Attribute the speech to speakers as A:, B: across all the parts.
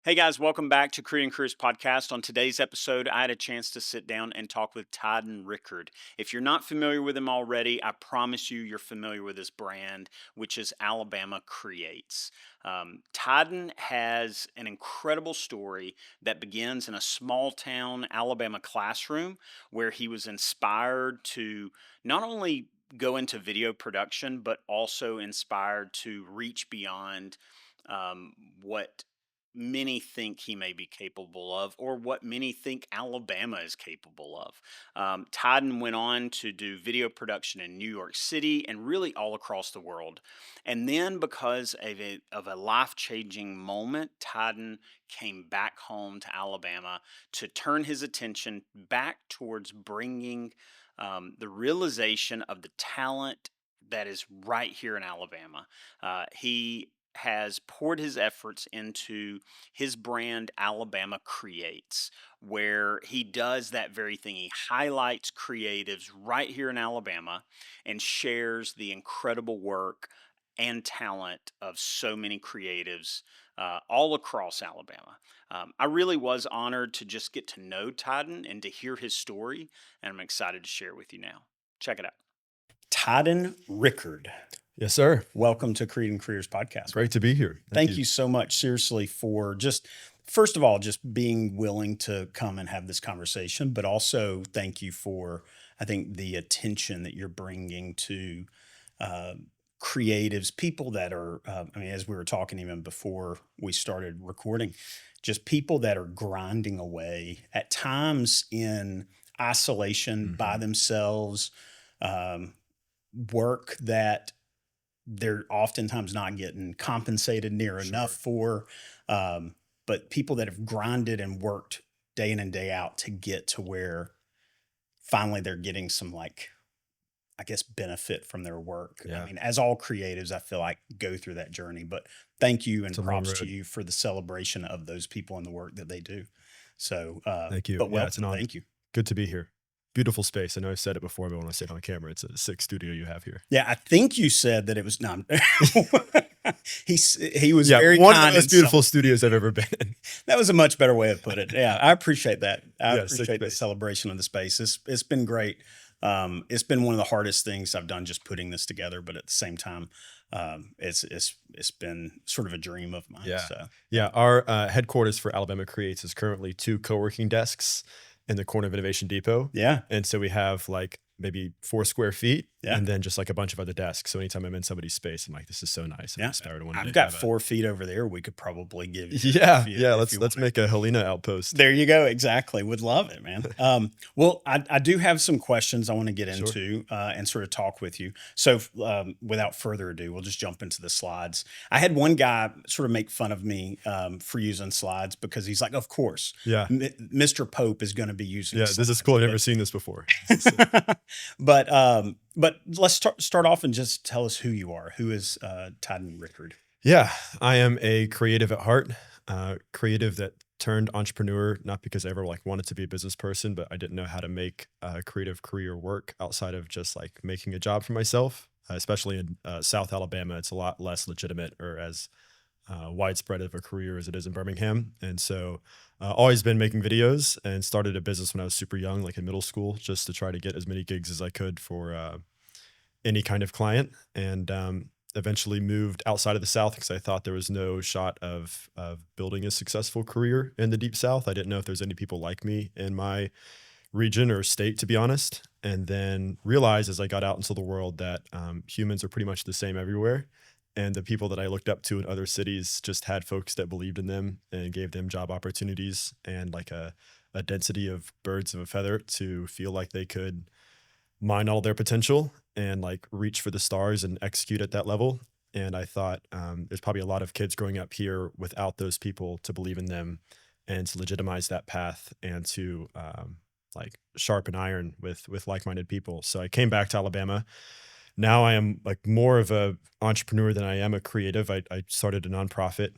A: Hey guys, welcome back to Creating Careers Podcast. On today's episode, I had a chance to sit down and talk with Tyden Rickard. If you're not familiar with him already, I promise you're familiar with his brand, which is Alabama Creates. Tyden has an incredible story that begins in a small town Alabama classroom where he was inspired to not only go into video production, but also inspired to reach beyond what many think he may be capable of, or what many think Alabama is capable of. Tyden went on to do video production in New York City and really all across the world. And then, because of a life changing moment, Tyden came back home to Alabama to turn his attention back towards bringing the realization of the talent that is right here in Alabama. He has poured his efforts into his brand Alabama Creates, where he does that very thing. He highlights creatives right here in Alabama and shares the incredible work and talent of so many creatives all across Alabama. I really was honored to just get to know Tyden and to hear his story, and I'm excited to share it with you now. Check it out. Tyden Rickard.
B: Yes, sir.
A: Welcome to Creating Careers Podcast.
B: Great to be here.
A: Thank you so much, seriously, for just, first of all, just being willing to come and have this conversation, but also thank you for, I think, the attention that you're bringing to creatives, people that are, as we were talking even before we started recording, just people that are grinding away at times in isolation by themselves, work that they're oftentimes not getting compensated near enough for, but people that have grinded and worked day in and day out to get to where finally they're getting some, benefit from their work.
B: Yeah.
A: I mean, as all creatives, I feel like go through that journey, but thank you and props to you for the celebration of those people and the work that they do. So
B: thank you.
A: But
B: yeah, it's an honor.
A: Thank you.
B: Good to be here. Beautiful space. I know I said it before, but when I say it on camera, it's a sick studio you have here.
A: Yeah, I think you said that it was not. He was very
B: one
A: kind
B: of the most beautiful studios I've ever been in.
A: That was a much better way of putting it. Yeah, I appreciate that. I
B: Yeah,
A: appreciate the celebration of the space. It's been great. It's been one of the hardest things I've done, just putting this together. But at the same time, it's been sort of a dream of mine.
B: Yeah,
A: so.
B: Yeah. Our headquarters for Alabama Creates is currently 2 co-working desks in the corner of Innovation Depot.
A: Yeah.
B: And so we have maybe 4 square feet,
A: yeah,
B: and then just a bunch of other desks. So anytime I'm in somebody's space, I'm like, this is so nice.
A: Yeah. I've got 4 feet over there. We could probably give you.
B: Yeah. Let's make a Helena outpost.
A: There you go. Exactly. Would love it, man. Well, I do have some questions I want to get into and sort of talk with you. So without further ado, we'll just jump into the slides. I had one guy sort of make fun of me for using slides because he's like, of course, Mr. Pope is going to be using slides.
B: This is cool. I've never seen this before.
A: But let's start off and just tell us who you are. Who is Tyden Rickard?
B: Yeah, I am a creative at heart, creative that turned entrepreneur, not because I ever wanted to be a business person, but I didn't know how to make a creative career work outside of just making a job for myself, especially in South Alabama. It's a lot less legitimate or as widespread of a career as it is in Birmingham. And so always been making videos and started a business when I was super young, in middle school, just to try to get as many gigs as I could for any kind of client. And eventually moved outside of the South because I thought there was no shot of building a successful career in the Deep South. I didn't know if there's any people like me in my region or state, to be honest. And then realized as I got out into the world that humans are pretty much the same everywhere. And the people that I looked up to in other cities just had folks that believed in them and gave them job opportunities and a density of birds of a feather to feel like they could mine all their potential and reach for the stars and execute at that level. And I thought there's probably a lot of kids growing up here without those people to believe in them and to legitimize that path and to sharpen iron with like-minded people. So I came back to Alabama. Now I am more of a entrepreneur than I am a creative. I started a nonprofit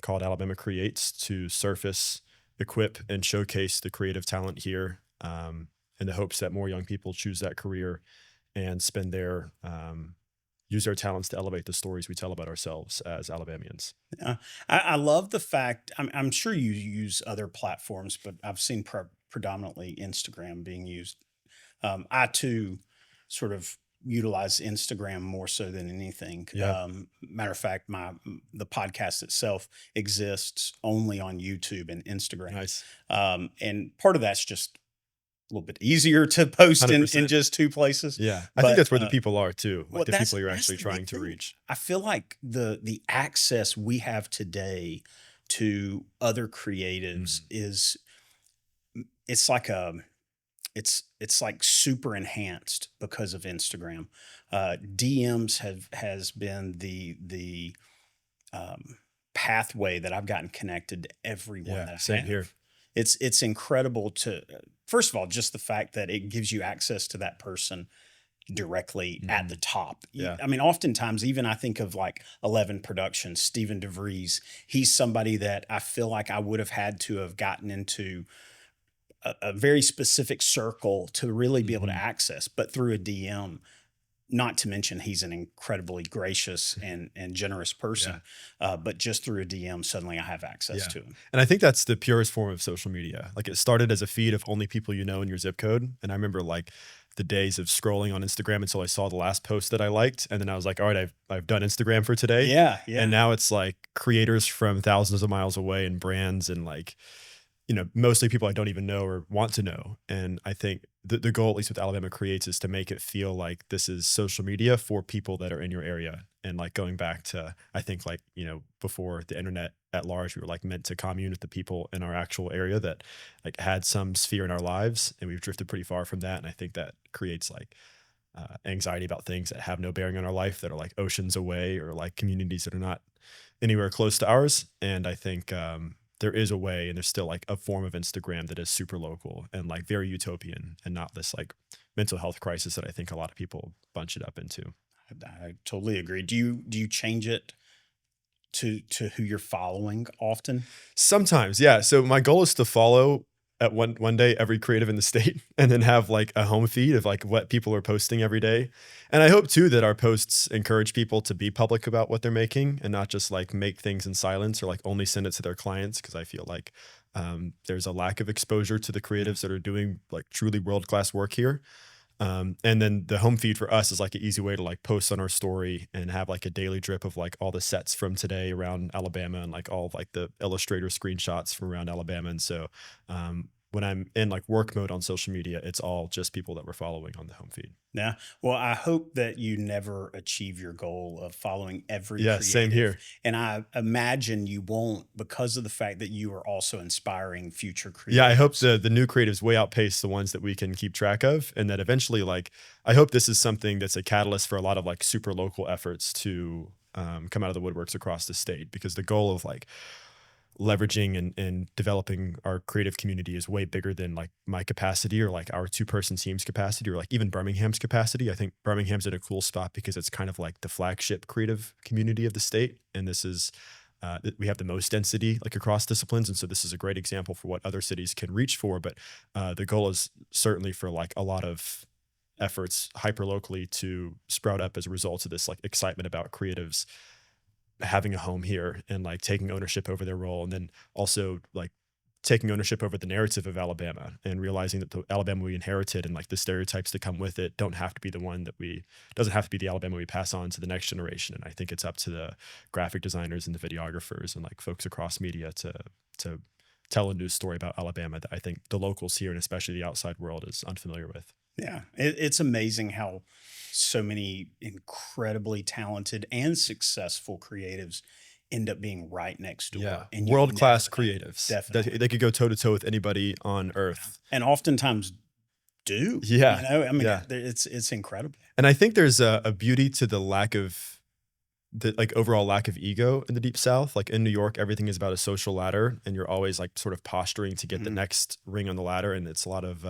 B: called Alabama Creates to surface, equip, and showcase the creative talent here in the hopes that more young people choose that career and spend their use our talents to elevate the stories we tell about ourselves as Alabamians.
A: Yeah. I love the fact, I'm sure you use other platforms, but I've seen predominantly Instagram being used. I too sort of utilize Instagram more so than anything.
B: Yeah,
A: Matter of fact, the podcast itself exists only on YouTube and Instagram,
B: nice.
A: and part of that's just a little bit easier to post in
B: 100%.
A: just two places.
B: Yeah, I think
A: But
B: that's where the people are too, like
A: well,
B: the people you're
A: that's
B: actually
A: the big
B: trying to
A: thing.
B: reach.
A: I feel like the access we have today to other creatives
B: Mhm.
A: is it's like a it's like super enhanced because of Instagram. DMs has been the pathway that I've gotten connected to everyone
B: Yeah,
A: that I
B: same here.
A: have. It's incredible to first of all just the fact that it gives you access to that person directly at the
B: Mhm.
A: top.
B: Yeah,
A: I mean, oftentimes, even I think of like 11 Productions, Stephen DeVries. He's somebody that I feel like I would have had to have gotten into a very specific circle to really be able to
B: mhm.
A: access, but through a DM. Not to mention he's an incredibly gracious and generous
B: Yeah.
A: person, but just through a DM, suddenly I have access
B: Yeah.
A: to him.
B: And I think that's the purest form of social media. Like it started as a feed of only people you know in your zip code. And I remember like the days of scrolling on Instagram until I saw the last post that I liked. And then I was like, all right, I've done Instagram for today.
A: Yeah,
B: And
A: yeah.
B: now it's like creators from thousands of miles away and brands and like, mostly people I don't even know or want to know. And I think the goal, at least with Alabama Creates, is to make it feel like this is social media for people that are in your area. And like going back to, I think like, before the internet at large, we were like meant to commune with the people in our actual area that like had some sphere in our lives. And we've drifted pretty far from that. And I think that creates like anxiety about things that have no bearing on our life that are like oceans away or like communities that are not anywhere close to ours. And I think there is a way, and there's still like a form of Instagram that is super local and like very utopian and not this like mental health crisis that I think a lot of people bunch it up into.
A: I totally agree. Do you change it to who you're following often?
B: Sometimes, yeah. So my goal is to follow at one day every creative in the state and then have like a home feed of like what people are posting every day. And I hope too that our posts encourage people to be public about what they're making and not just like make things in silence or like only send it to their clients. Cause I feel like there's a lack of exposure to the
A: Yeah.
B: creatives that are doing like truly world-class work here. And then the home feed for us is like an easy way to like post on our story and have like a daily drip of like all the sets from today around Alabama and like all of like the Illustrator screenshots from around Alabama. And so when I'm in like work mode on social media, it's all just people that we're following on the home feed.
A: Yeah. Well, I hope that you never achieve your goal of following every
B: Yeah, same
A: creative.
B: here.
A: And I imagine you won't because of the fact that you are also inspiring future
B: Yeah, I hope
A: creatives.
B: the new creatives way outpace the ones that we can keep track of, and that eventually, like, I hope this is something that's a catalyst for a lot of like super local efforts to come out of the woodworks across the state. Because the goal of like leveraging and developing our creative community is way bigger than like my capacity or like our two-person team's capacity or like even Birmingham's capacity. I think Birmingham's in a cool spot because it's kind of like the flagship creative community of the state, and this is we have the most density like across disciplines, and so this is a great example for what other cities can reach for. But the goal is certainly for like a lot of efforts hyper locally to sprout up as a result of this like excitement about creatives having a home here and like taking ownership over their role, and then also like taking ownership over the narrative of Alabama and realizing that the Alabama we inherited and like the stereotypes that come with it don't have to be the one that we doesn't have to be the Alabama we pass on to the next generation. And I think it's up to the graphic designers and the videographers and like folks across media to tell a new story about Alabama that I think the locals here and especially the outside world is unfamiliar with.
A: Yeah. It's amazing how so many incredibly talented and successful creatives end up being right next
B: Yeah,
A: door. And you
B: world class
A: never know.
B: creatives that
A: Definitely.
B: they could go toe to toe with anybody on
A: Yeah.
B: earth.
A: And oftentimes do,
B: Yeah,
A: I mean,
B: yeah.
A: it's incredible.
B: And I think there's a beauty to the lack of the like overall lack of ego in the deep south. Like in New York, everything is about a social ladder and you're always like sort of posturing to get the
A: Mhm.
B: next ring on the ladder. And it's a lot of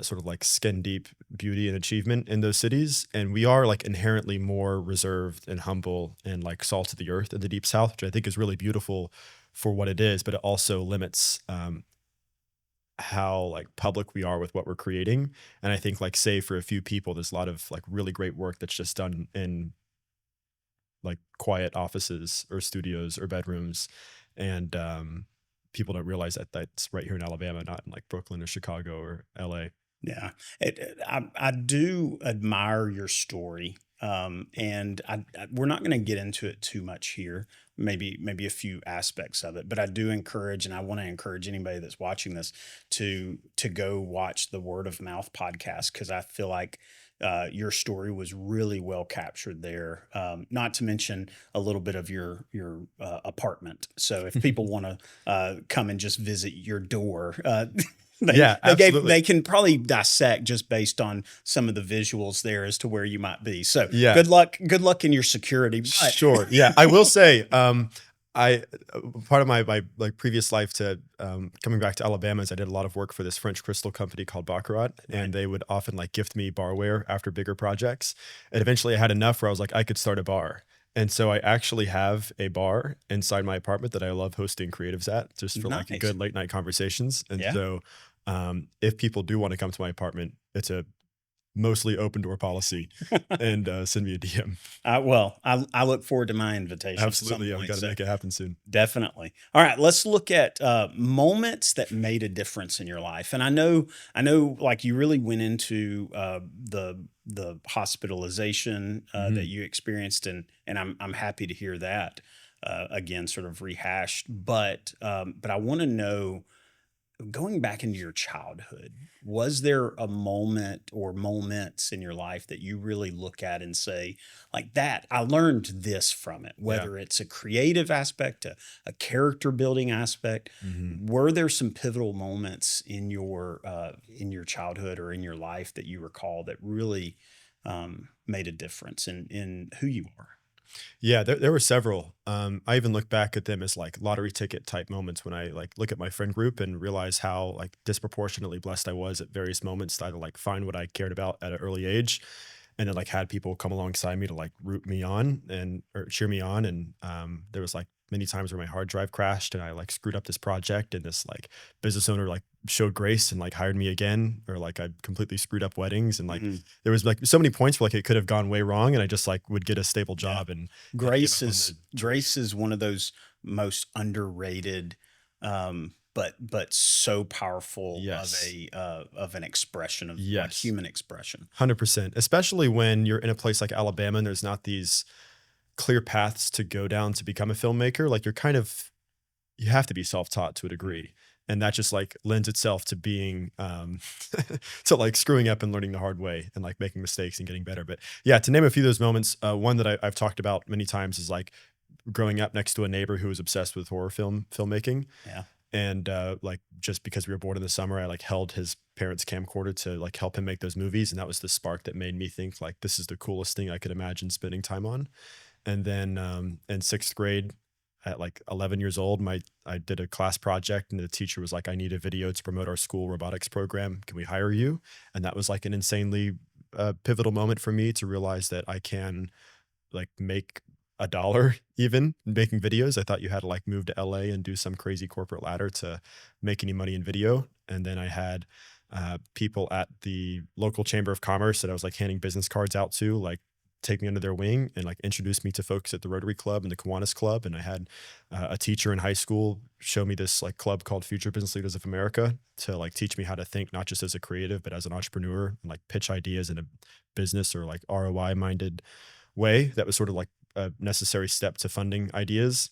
B: sort of like skin deep beauty and achievement in those cities. And we are like inherently more reserved and humble and like salt of the earth in the deep south, which I think is really beautiful for what it is, but it also limits how like public we are with what we're creating. And I think like say for a few people, there's a lot of like really great work that's just done in like quiet offices or studios or bedrooms. And people don't realize that that's right here in Alabama, not in like Brooklyn or Chicago or LA.
A: Yeah, I do admire your story, and we're not going to get into it too much here. Maybe a few aspects of it, but I do encourage, and I want to encourage anybody that's watching this to go watch the Word of Mouth podcast because I feel like your story was really well captured there. Not to mention a little bit of your apartment. So if people want to come and just visit your door,
B: Yeah, absolutely.
A: they can probably dissect just based on some of the visuals there as to where you might be. So
B: Yeah.
A: good luck in your security. But
B: Sure. Yeah, I will say, I part of my like previous life to coming back to Alabama is I did a lot of work for this French crystal company called Baccarat,
A: right,
B: and they would often like gift me barware after bigger projects. And eventually, I had enough where I was like, I could start a bar. And so I actually have a bar inside my apartment that I love hosting creatives at, just for like
A: nice,
B: good late night conversations. And
A: yeah.
B: so, if people do want to come to my apartment, it's a mostly open door policy, and send me a DM.
A: I look forward to my invitation at some
B: Absolutely, yeah, we
A: point.
B: gotta
A: So
B: make it happen soon.
A: definitely. All right, let's look at moments that made a difference in your life. And I know, like you really went into the hospitalization that
B: Mhm.
A: you experienced, and I'm happy to hear that again, sort of rehashed. But I want to know, going back into your childhood, was there a moment or moments in your life that you really look at and say, like that, I learned this from it,
B: Yeah.
A: whether it's a creative aspect, a character building aspect?
B: Mhm.
A: Were there some pivotal moments in your childhood or in your life that you recall that really made a difference in who you are?
B: Yeah, there were several. I even look back at them as like lottery ticket type moments when I like look at my friend group and realize how like disproportionately blessed I was at various moments to either like find what I cared about at an early age, and then like had people come alongside me to like root me on and or cheer me on. And there was like many times where my hard drive crashed and I like screwed up this project, and this like business owner like showed grace and like hired me again, or like I completely screwed up weddings, and like
A: Mhm.
B: there was like so many points where like it could have gone way wrong, and I just like would get a stable
A: Yeah.
B: job and kind of give
A: Grace
B: up on
A: is
B: the
A: grace
B: choice.
A: is one of those most underrated, but so powerful
B: Yes.
A: of an expression of like
B: Yes.
A: human expression.
B: 100%. Especially when you're in a place like Alabama and there's not these clear paths to go down to become a filmmaker. Like you're kind of you have to be self-taught to a degree. And that just like lends itself to being to like screwing up and learning the hard way and like making mistakes and getting better. But yeah, to name a few of those moments, one that I've talked about many times is like growing up next to a neighbor who was obsessed with horror filmmaking.
A: Yeah.
B: And like just because we were bored in the summer, I like held his parents' camcorder to like help him make those movies, and that was the spark that made me think like this is the coolest thing I could imagine spending time on. And then in sixth grade, at like 11 years old, my I did a class project, and the teacher was like, "I need a video to promote our school robotics program. Can we hire you?" And that was like an insanely pivotal moment for me to realize that I can like make a dollar even making videos. I thought you had to like move to LA and do some crazy corporate ladder to make any money in video. And then I had people at the local chamber of commerce that I was like handing business cards out to, like take me under their wing and like introduce me to folks at the Rotary Club and the Kiwanis Club. And I had a teacher in high school show me this like club called Future Business Leaders of America to like teach me how to think not just as a creative but as an entrepreneur and like pitch ideas in a business or like ROI minded way. That was sort of like a necessary step to funding ideas,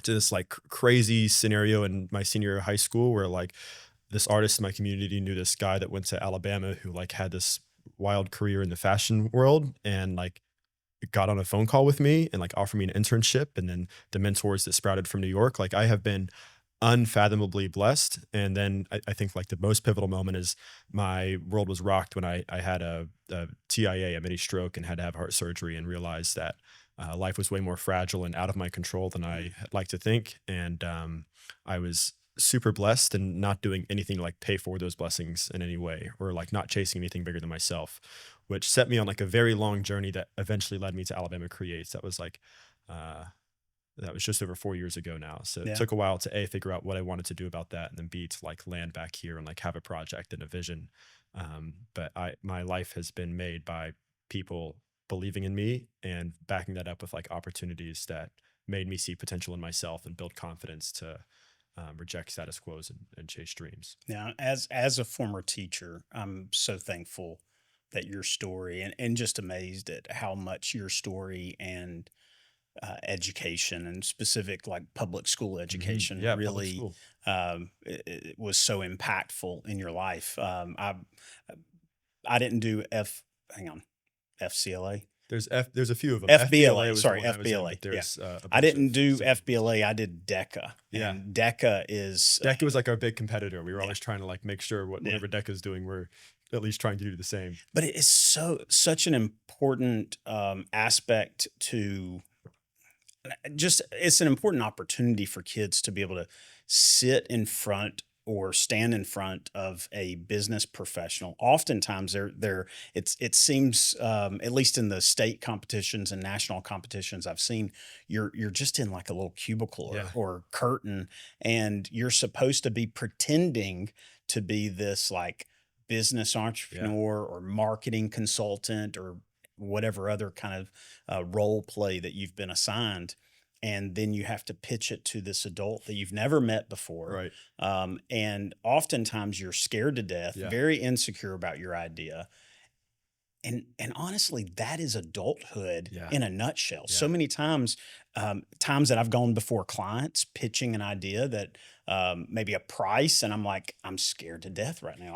B: to this like crazy scenario in my senior year of high school where like this artist in my community knew this guy that went to Alabama who like had this wild career in the fashion world, and like got on a phone call with me and like offered me an internship, and then the mentors that sprouted from New York. Like I have been unfathomably blessed. And then I think like the most pivotal moment is my world was rocked when I had a TIA, a mini stroke, and had to have heart surgery, and realized that life was way more fragile and out of my control than I had like to think. And I was super blessed and not doing anything to like pay for those blessings in any way, or like not chasing anything bigger than myself, which set me on like a very long journey that eventually led me to Alabama Creates. That was like uh That was just over 4 years ago now. So it
A: Yeah.
B: took a while to A, figure out what I wanted to do about that, and then B, to like land back here and like have a project and a vision. But my life has been made by people believing in me and backing that up with like opportunities that made me see potential in myself and build confidence to reject status quos and chase dreams.
A: Now, as a former teacher, I'm so thankful that your story and just amazed at how much your story and education and specific like public school education
B: Yeah, public
A: really
B: school.
A: it was so impactful in your life. I didn't do hang on, FCLA.
B: There's a few of them. FBLA
A: FBLA,
B: was the
A: sorry,
B: one I was in,
A: FBLA.
B: but
A: Yeah.
B: there's a
A: I
B: bunch of
A: didn't do
B: similar ones.
A: FBLA. I did DECA.
B: Yeah.
A: And DECA is
B: DECA was like our big competitor. We were
A: yeah,
B: always trying to like make sure
A: yeah.
B: whatever DECA is doing, we're at least trying to do the same.
A: But it is such an important aspect to just it's an important opportunity for kids to be able to sit in front or stand in front of a business professional. Oftentimes it seems at least in the state competitions and national competitions I've seen, you're just in like a little cubicle
B: Yeah.
A: or curtain, and you're supposed to be pretending to be this like business entrepreneur or marketing consultant or whatever other kind of role play that you've been assigned. And then you have to pitch it to this adult that you've never met before.
B: Right.
A: And oftentimes you're scared to death,
B: Yeah.
A: very insecure about your idea. And honestly, that is adulthood
B: Yeah.
A: in a nutshell. So
B: Yeah.
A: many times, times that I've gone before clients pitching an idea that maybe a price, and I'm like, I'm scared to death right now.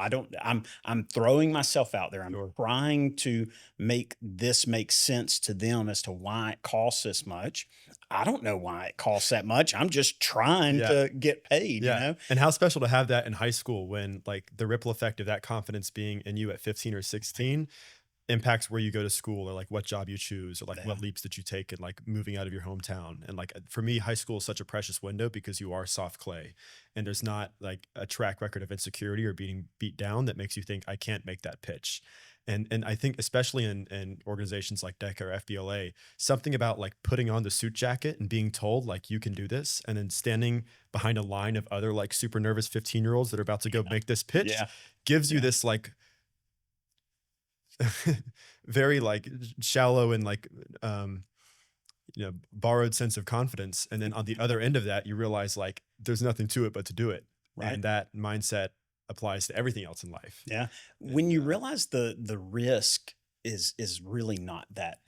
A: I'm throwing myself out there. I'm
B: Sure.
A: trying to make this make sense to them as to why it costs this much. I don't know why it costs that much. I'm just trying
B: Yeah.
A: to get paid, you
B: Yeah.
A: know?
B: And how special to have that in high school when like the ripple effect of that confidence being in you at 15 or 16 impacts where you go to school or like what job you choose or like
A: Yeah.
B: what leaps that you take and like moving out of your hometown. And like for me, high school is such a precious window because you are soft clay and there's not like a track record of insecurity or being beat down that makes you think I can't make that pitch. And I think especially in organizations like DECA or FBLA, something about like putting on the suit jacket and being told like you can do this and then standing behind a line of other like super nervous 15-year-olds that are about to go make this pitch
A: Yeah.
B: gives you
A: Yeah.
B: this like very like shallow and like borrowed sense of confidence, and then on the other end of that you realize like there's nothing to it but to do it,
A: Right.
B: and that mindset applies to everything else in life.
A: Yeah. When you realize the risk is really not that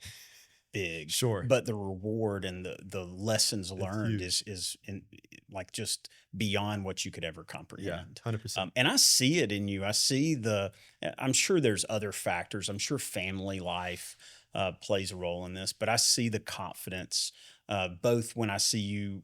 A: big,
B: Sure.
A: but the reward and the lessons
B: It's
A: learned
B: huge.
A: is in like just beyond what you could ever
B: Yeah,
A: comprehend.
B: 100%.
A: And I see it in you. I see I'm sure there's other factors. I'm sure family life plays a role in this, but I see the confidence both when I see you,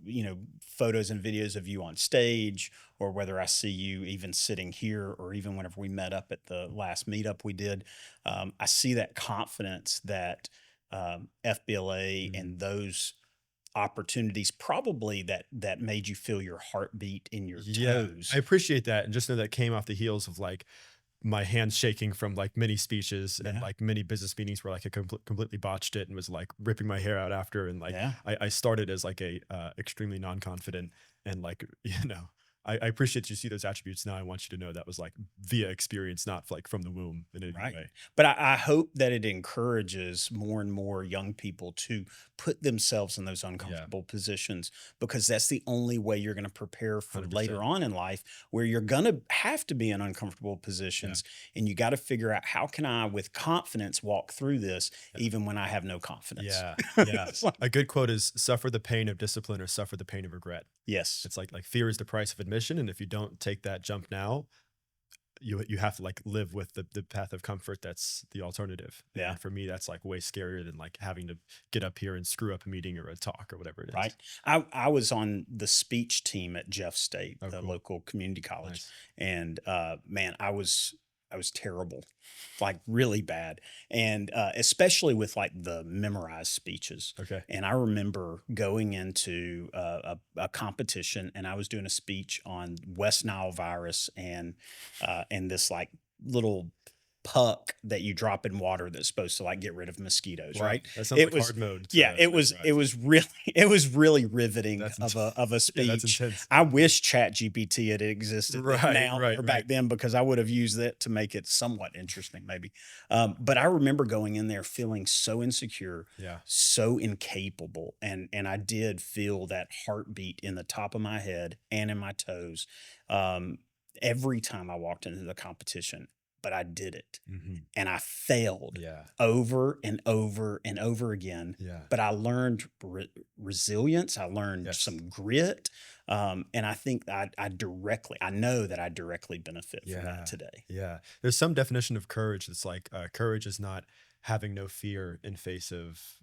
A: photos and videos of you on stage, or whether I see you even sitting here, or even whenever we met up at the last meetup we did. I see that confidence that FBLA
B: Mhm.
A: and those opportunities probably that made you feel your heartbeat in your
B: Yeah,
A: toes.
B: I appreciate that, and just know that came off the heels of like my hands shaking from like many speeches and
A: Yeah.
B: like many business meetings where like I completely botched it and was like ripping my hair out after, and like
A: Yeah.
B: I started as like a extremely non-confident and like I appreciate that you see those attributes now. I want you to know that was like via experience, not like from the womb in any
A: Right.
B: way.
A: But I hope that it encourages more and more young people to put themselves in those uncomfortable positions, because that's the only way you're going to prepare for
B: 100%.
A: later on in life, where you're going to have to be in uncomfortable positions. And you got to figure out, how can I, with confidence, walk through this, even when I have no confidence?
B: Yeah, yeah.
A: It's like-
B: A good quote is suffer the pain of discipline or suffer the pain of regret.
A: yes.
B: It's like fear is the price of admission, and if you don't take that jump now, you have to like live with the path of comfort that's the alternative.
A: Yeah.
B: And for me, that's like way scarier than like having to get up here and screw up a meeting or a talk or whatever it is.
A: Right. I was on the speech team at Jeff State,
B: Oh,
A: the
B: cool.
A: local community college.
B: Nice.
A: And man, I was terrible, like really bad. And especially with like the memorized speeches.
B: Okay.
A: And I remember going into a competition, and I was doing a speech on West Nile virus and this like little puck that you drop in water that's supposed to like get rid of mosquitoes,
B: Wow,
A: right?
B: that sounds
A: It
B: like
A: was
B: hard mode
A: yeah,
B: to
A: it
B: memorize.
A: was really it was really riveting
B: That's int
A: of a
B: yeah, that's
A: speech.
B: intense.
A: I wish ChatGPT had existed
B: Right,
A: now
B: right,
A: or
B: right.
A: back then because I would have used it to make it somewhat interesting, maybe. But I remember going in there feeling so insecure,
B: Yeah.
A: so incapable, and I did feel that heartbeat in the top of my head and in my toes um, every time I walked into the competition. But I did it,
B: Mhm.
A: and I failed
B: Yeah,
A: over and over and over again.
B: yeah.
A: But I learned resilience. I learned
B: Yes.
A: some grit, and I think I know that I directly benefit from that
B: Yeah,
A: today.
B: yeah. There's some definition of courage that's like, courage is not having no fear in face of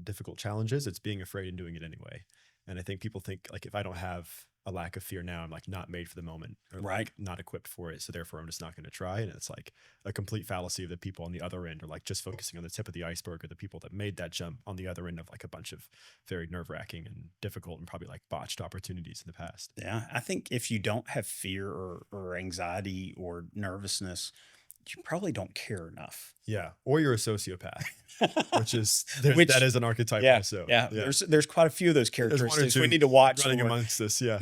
B: difficult challenges. It's being afraid and doing it anyway. And I think people think like if I don't have a lack of fear now, I'm like not made for the moment or
A: Right?
B: like not equipped for it. So therefore I'm just not going to try. And it's like a complete fallacy of the people on the other end are like just focusing on the tip of the iceberg or the people that made that jump on the other end of like a bunch of very nerve-wracking and difficult and probably like botched opportunities in the past.
A: Yeah, I think if you don't have fear or anxiety or nervousness, you probably don't care enough.
B: Yeah. Or you're a sociopath. Which is that
A: Which,
B: is an archetype
A: yeah,
B: also.
A: yeah,
B: Yeah.
A: there's quite a few of those
B: There's 1 or
A: characteristics we
B: 2
A: need to watch
B: running
A: for.
B: amongst us, yeah.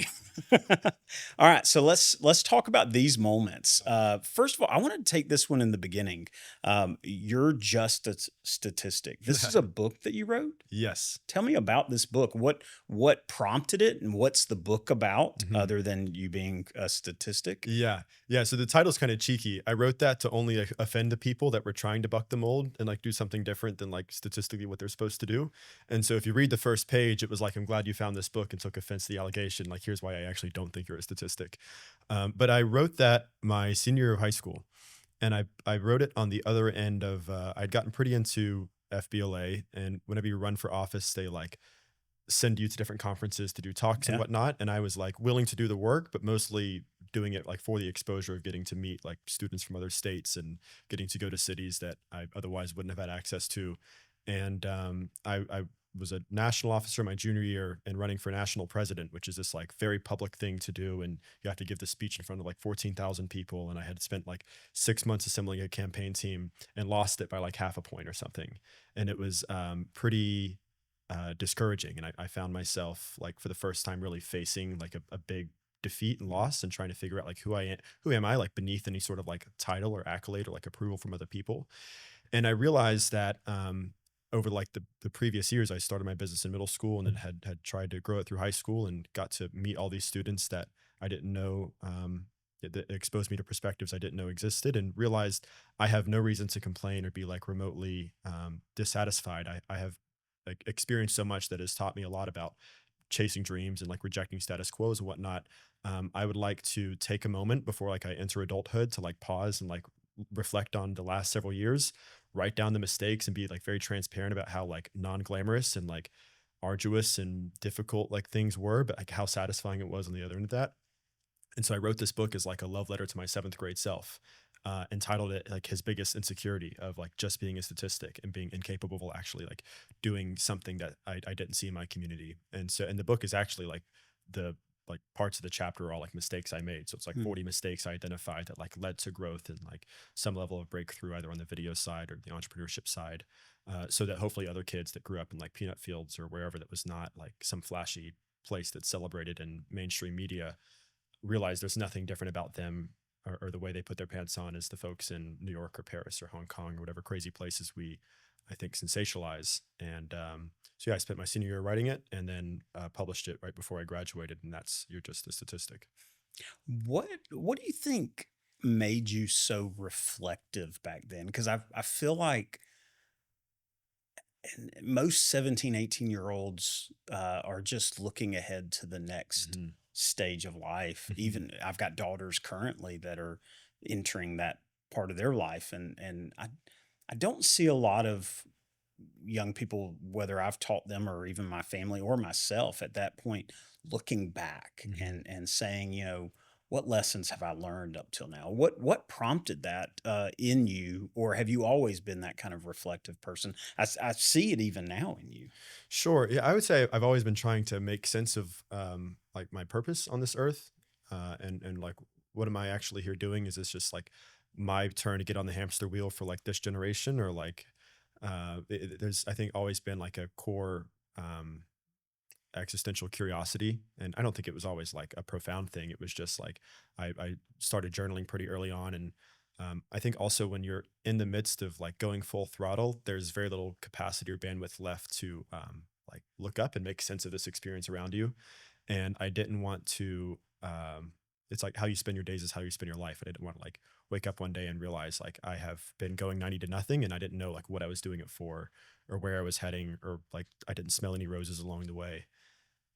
A: All right, so let's talk about these moments. First of all, I want to take this one in the beginning. You're just a statistic. This is a book that you wrote.
B: Yes.
A: Tell me about this book. What prompted it, and what's the book about,
B: Mhm.
A: other than you being a statistic?
B: Yeah. Yeah, so the title's kinda cheeky. I wrote that to only, offend the people that were trying to buck the mold and, like, do something different than, like, statistically what they're supposed to do, and so if you read the first page, it was like, "I'm glad you found this book and took offense to the allegation, like, here's why I actually don't think you're a statistic." But I wrote that my senior year of high school, and I wrote it on the other end of, I'd gotten pretty into FBLA, and whenever you run for office, they, like, send you to different conferences to do talks and
A: Yeah,
B: whatnot. And I was like willing to do the work, but mostly doing it like for the exposure of getting to meet like students from other states and getting to go to cities that I otherwise wouldn't have had access to. And I was a national officer my junior year and running for national president, which is this like very public thing to do. And you have to give the speech in front of like 14,000 people. And I had spent like 6 months assembling a campaign team and lost it by like half a point or something. And it was pretty discouraging. And I found myself like for the first time really facing like a big defeat and loss and trying to figure out like who am I like beneath any sort of like title or accolade or like approval from other people. And I realized that over like the previous years, I started my business in middle school and then had tried to grow it through high school and got to meet all these students that I didn't know that exposed me to perspectives I didn't know existed and realized I have no reason to complain or be like remotely dissatisfied. I have like experienced so much that has taught me a lot about chasing dreams and like rejecting status quos and whatnot. I would like to take a moment before like I enter adulthood to like pause and like reflect on the last several years, write down the mistakes and be like very transparent about how like non-glamorous and like arduous and difficult like things were, but like how satisfying it was on the other end of that. And so I wrote this book as like a love letter to my seventh grade self, entitled it like his biggest insecurity of like just being a statistic and being incapable of actually like doing something that I didn't see in my community. And so, and the book is actually like the like parts of the chapter are all like mistakes I made. So it's like
A: Hmm.
B: 40 mistakes I identified that like led to growth and like some level of breakthrough either on the video side or the entrepreneurship side. So that hopefully other kids that grew up in like peanut fields or wherever that was not like some flashy place that's celebrated in mainstream media realize there's nothing different about them or the way they put their pants on as the folks in New York or Paris or Hong Kong or whatever crazy places we, I think, sensationalize. And so yeah, I spent my senior year writing it and then published it right before I graduated. And that's You're Just a Statistic.
A: What do you think made you so reflective back then? Because I feel like most 17, 18-year olds are just looking ahead to the next
B: Mhm.
A: stage of life.
B: Mhm.
A: Even I've got daughters currently that are entering that part of their life, and I don't see a lot of young people, whether I've taught them or even my family or myself at that point, looking back
B: Mhm.
A: and saying, what lessons have I learned up till now? What prompted that in you, or have you always been that kind of reflective person? I see it even now in you.
B: Sure. Yeah, I would say I've always been trying to make sense of like my purpose on this earth, and like what am I actually here doing? Is this just like my turn to get on the hamster wheel for like this generation, or like there's I think always been like a core um existential curiosity. And I don't think it was always like a profound thing. It was just like I started journaling pretty early on. And I think also when you're in the midst of like going full throttle, there's very little capacity or bandwidth left to like look up and make sense of this experience around you. And I didn't want to it's like how you spend your days is how you spend your life. I didn't want to like wake up one day and realize like I have been going 90 to nothing and I didn't know like what I was doing it for or where I was heading, or like I didn't smell any roses along the way.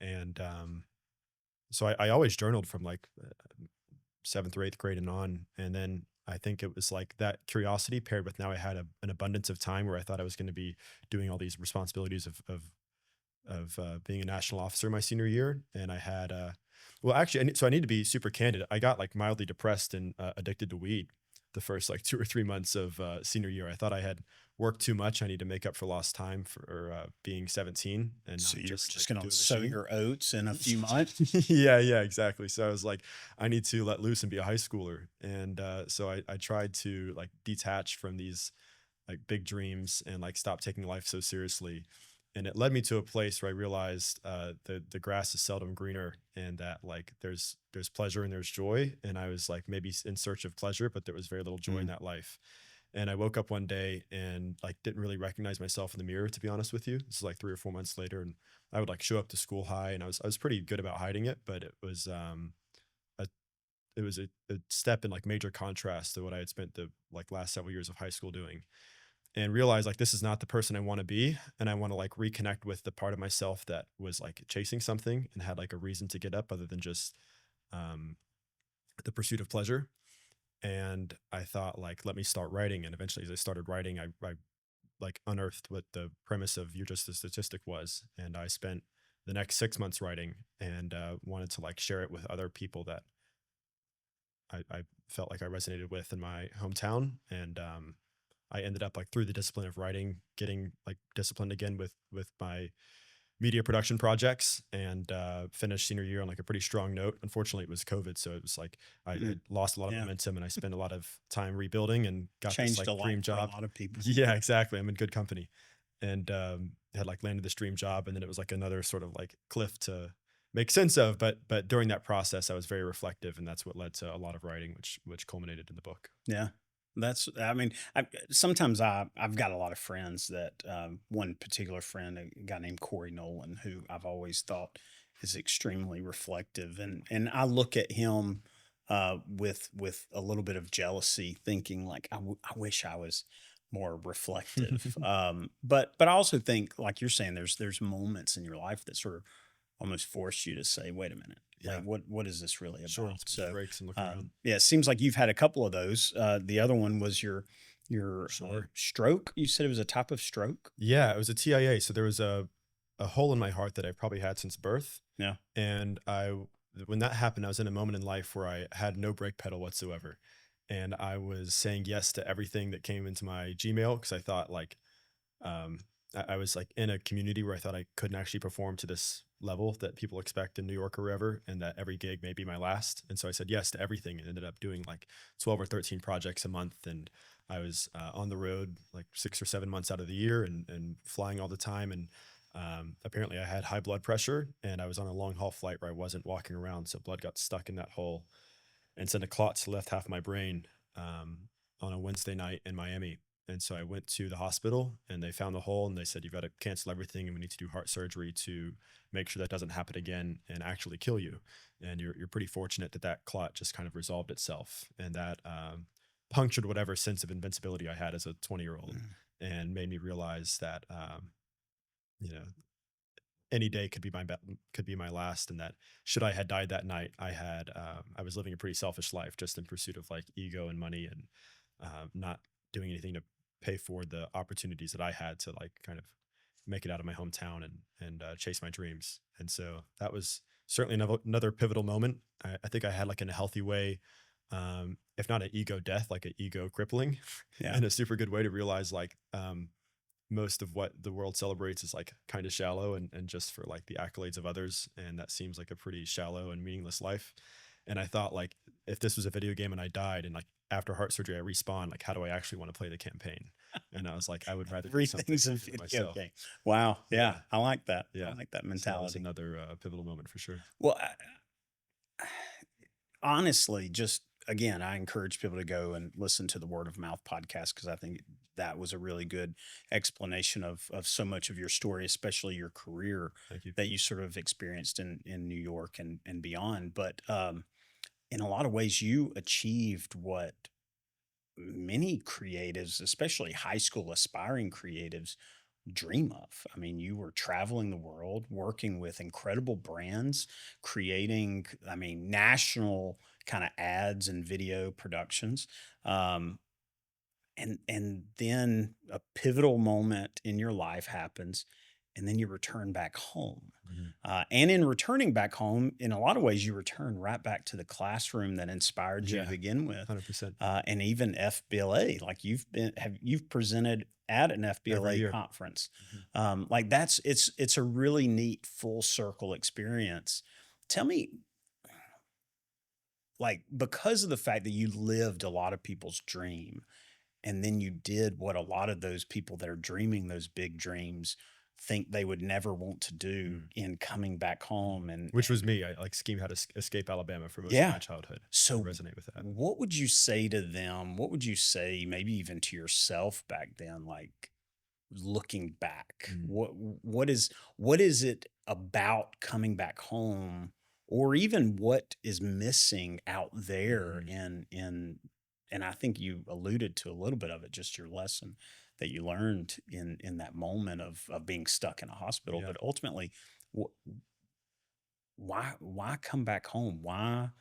B: And so I always journaled from like seventh or eighth grade and on. And then I think it was like that curiosity paired with now I had an abundance of time where I thought I was going to be doing all these responsibilities of being a national officer my senior year. And I had, well, actually, so I need to be super candid. I got like mildly depressed and addicted to weed the first like 2 or 3 months of senior year. I thought I had worked too much. I need to make up for lost time for being 17 and
A: So
B: not
A: you're
B: just
A: just
B: like
A: going to
B: doing
A: sow
B: machine.
A: your oats in a few months.
B: Yeah, yeah, exactly. So I was like, I need to let loose and be a high schooler. And so I tried to like detach from these like big dreams and like stop taking life so seriously. And it led me to a place where I realized the grass is seldom greener, and that like there's pleasure and there's joy. And I was like maybe in search of pleasure, but there was very little joy in
A: Mm.
B: that life. And I woke up one day and like didn't really recognize myself in the mirror, to be honest with you. This is like 3 or 4 months later, and I would like show up to school high, and I was pretty good about hiding it, but a it was a step in like major contrast to what I had spent the like last several years of high school doing, and realize like this is not the person I want to be. And I want to like reconnect with the part of myself that was like chasing something and had like a reason to get up other than just um, the pursuit of pleasure. And I thought like, let me start writing. And eventually as I started writing, I like unearthed what the premise of You're Just a Statistic was. And I spent the next 6 months writing and wanted to like share it with other people that I felt like I resonated with in my hometown. And I ended up like through the discipline of writing, getting like disciplined again with my media production projects, and finished senior year on like a pretty strong note. Unfortunately, it was COVID, so it was like I
A: Mm.
B: had lost a lot of
A: Yeah.
B: momentum, and I spent a lot of time rebuilding and got this
A: Changed
B: like
A: a lot
B: dream
A: for a
B: job.
A: lot of people.
B: Yeah, exactly. I'm in good company, and had like landed this dream job, and then it was like another sort of like cliff to make sense of. But during that process, I was very reflective, and that's what led to a lot of writing, which culminated in the book.
A: Yeah. That's, I mean, sometimes I've got a lot of friends that, one particular friend, a guy named Corey Nolan, who I've always thought is extremely reflective. And I look at him, with a little bit of jealousy, thinking like, I wish I was more reflective. But I also think, like you're saying, there's moments in your life that sort of almost force you to say, wait a minute, like
B: Yeah,
A: what is this really
B: sure.
A: about?
B: Let's put the
A: So,
B: brakes and look around.
A: yeah, it seems like you've had a couple of those. The other one was your
B: Sure.
A: stroke. You said it was a type of stroke.
B: Yeah, it was a TIA. So there was a hole in my heart that I've probably had since birth.
A: Yeah.
B: And when that happened, I was in a moment in life where I had no brake pedal whatsoever. And I was saying yes to everything that came into my Gmail because I thought like um, I was like in a community where I thought I couldn't actually perform to this level that people expect in New York or wherever, and that every gig may be my last. And so I said yes to everything and ended up doing like 12 or 13 projects a month. And I was on the road like 6 or 7 months out of the year, and flying all the time. And apparently I had high blood pressure, and I was on a long haul flight where I wasn't walking around. So blood got stuck in that hole and sent a clot to the left half of my brain on a Wednesday night in Miami. And so I went to the hospital, and they found the hole, and they said, you've got to cancel everything, and we need to do heart surgery to make sure that doesn't happen again and actually kill you. And you're pretty fortunate that that clot just kind of resolved itself. And that punctured whatever sense of invincibility I had as a 20-year-old,
A: Mm.
B: and made me realize that, you know, any day could be my last, and that should I had died that night, I was living a pretty selfish life just in pursuit of like ego and money, and not doing anything to pay forward the opportunities that I had to like kind of make it out of my hometown and chase my dreams. And so that was certainly another pivotal moment. I think I had like in a healthy way, if not an ego death, like an ego crippling,
A: Yeah.
B: and a super good way to realize like most of what the world celebrates is like kind of shallow, and just for like the accolades of others. And that seems like a pretty shallow and meaningless life. And I thought like if this was a video game and I died and like after heart surgery I respawn, like how do I actually want to play the campaign? And I was like, I would rather do something
A: Everything's a
B: for
A: video
B: myself.
A: game. Wow. Yeah,
B: Yeah,
A: I like that. I
B: yeah.
A: like that
B: So that was
A: mentality.
B: another pivotal moment for sure.
A: Well, honestly, just again, I encourage people to go and listen to the Word of Mouth podcast because I think that was a really good explanation of so much of your story, especially your career
B: Thank you.
A: that you sort of experienced in New York and beyond. But in a lot of ways, you achieved what many creatives, especially high school aspiring creatives, dream of. I mean, you were traveling the world, working with incredible brands, creating, I mean, national kind of ads and video productions. Um, and then a pivotal moment in your life happens, and then you return back home.
B: Mhm.
A: And in returning back home, in a lot of ways, you return right back to the classroom that inspired you to
B: Yeah,
A: begin with,
B: 100%.
A: and even FBLA. Like you've presented at an
B: Every
A: FBLA
B: year.
A: conference.
B: Mhm.
A: Like it's a really neat full circle experience. Tell me, like, because of the fact that you lived a lot of people's dream, and then you did what a lot of those people that are dreaming those big dreams think they would never want to do
B: Mm.
A: in coming back
B: Mhm.
A: home
B: Which was
A: and
B: me. I like schemed how to escape Alabama for most of
A: yeah.
B: my childhood. I
A: So
B: resonate with that.
A: what would you say to them? What would you say maybe even to yourself back then, like looking back?
B: Mm.
A: What is it about coming back home, or even what is missing out there
B: Mhm.
A: in and I think you alluded to a little bit of it, just your lesson that you learned in that moment of being stuck in a hospital.
B: Yeah.
A: But ultimately, wh- why come back home? Why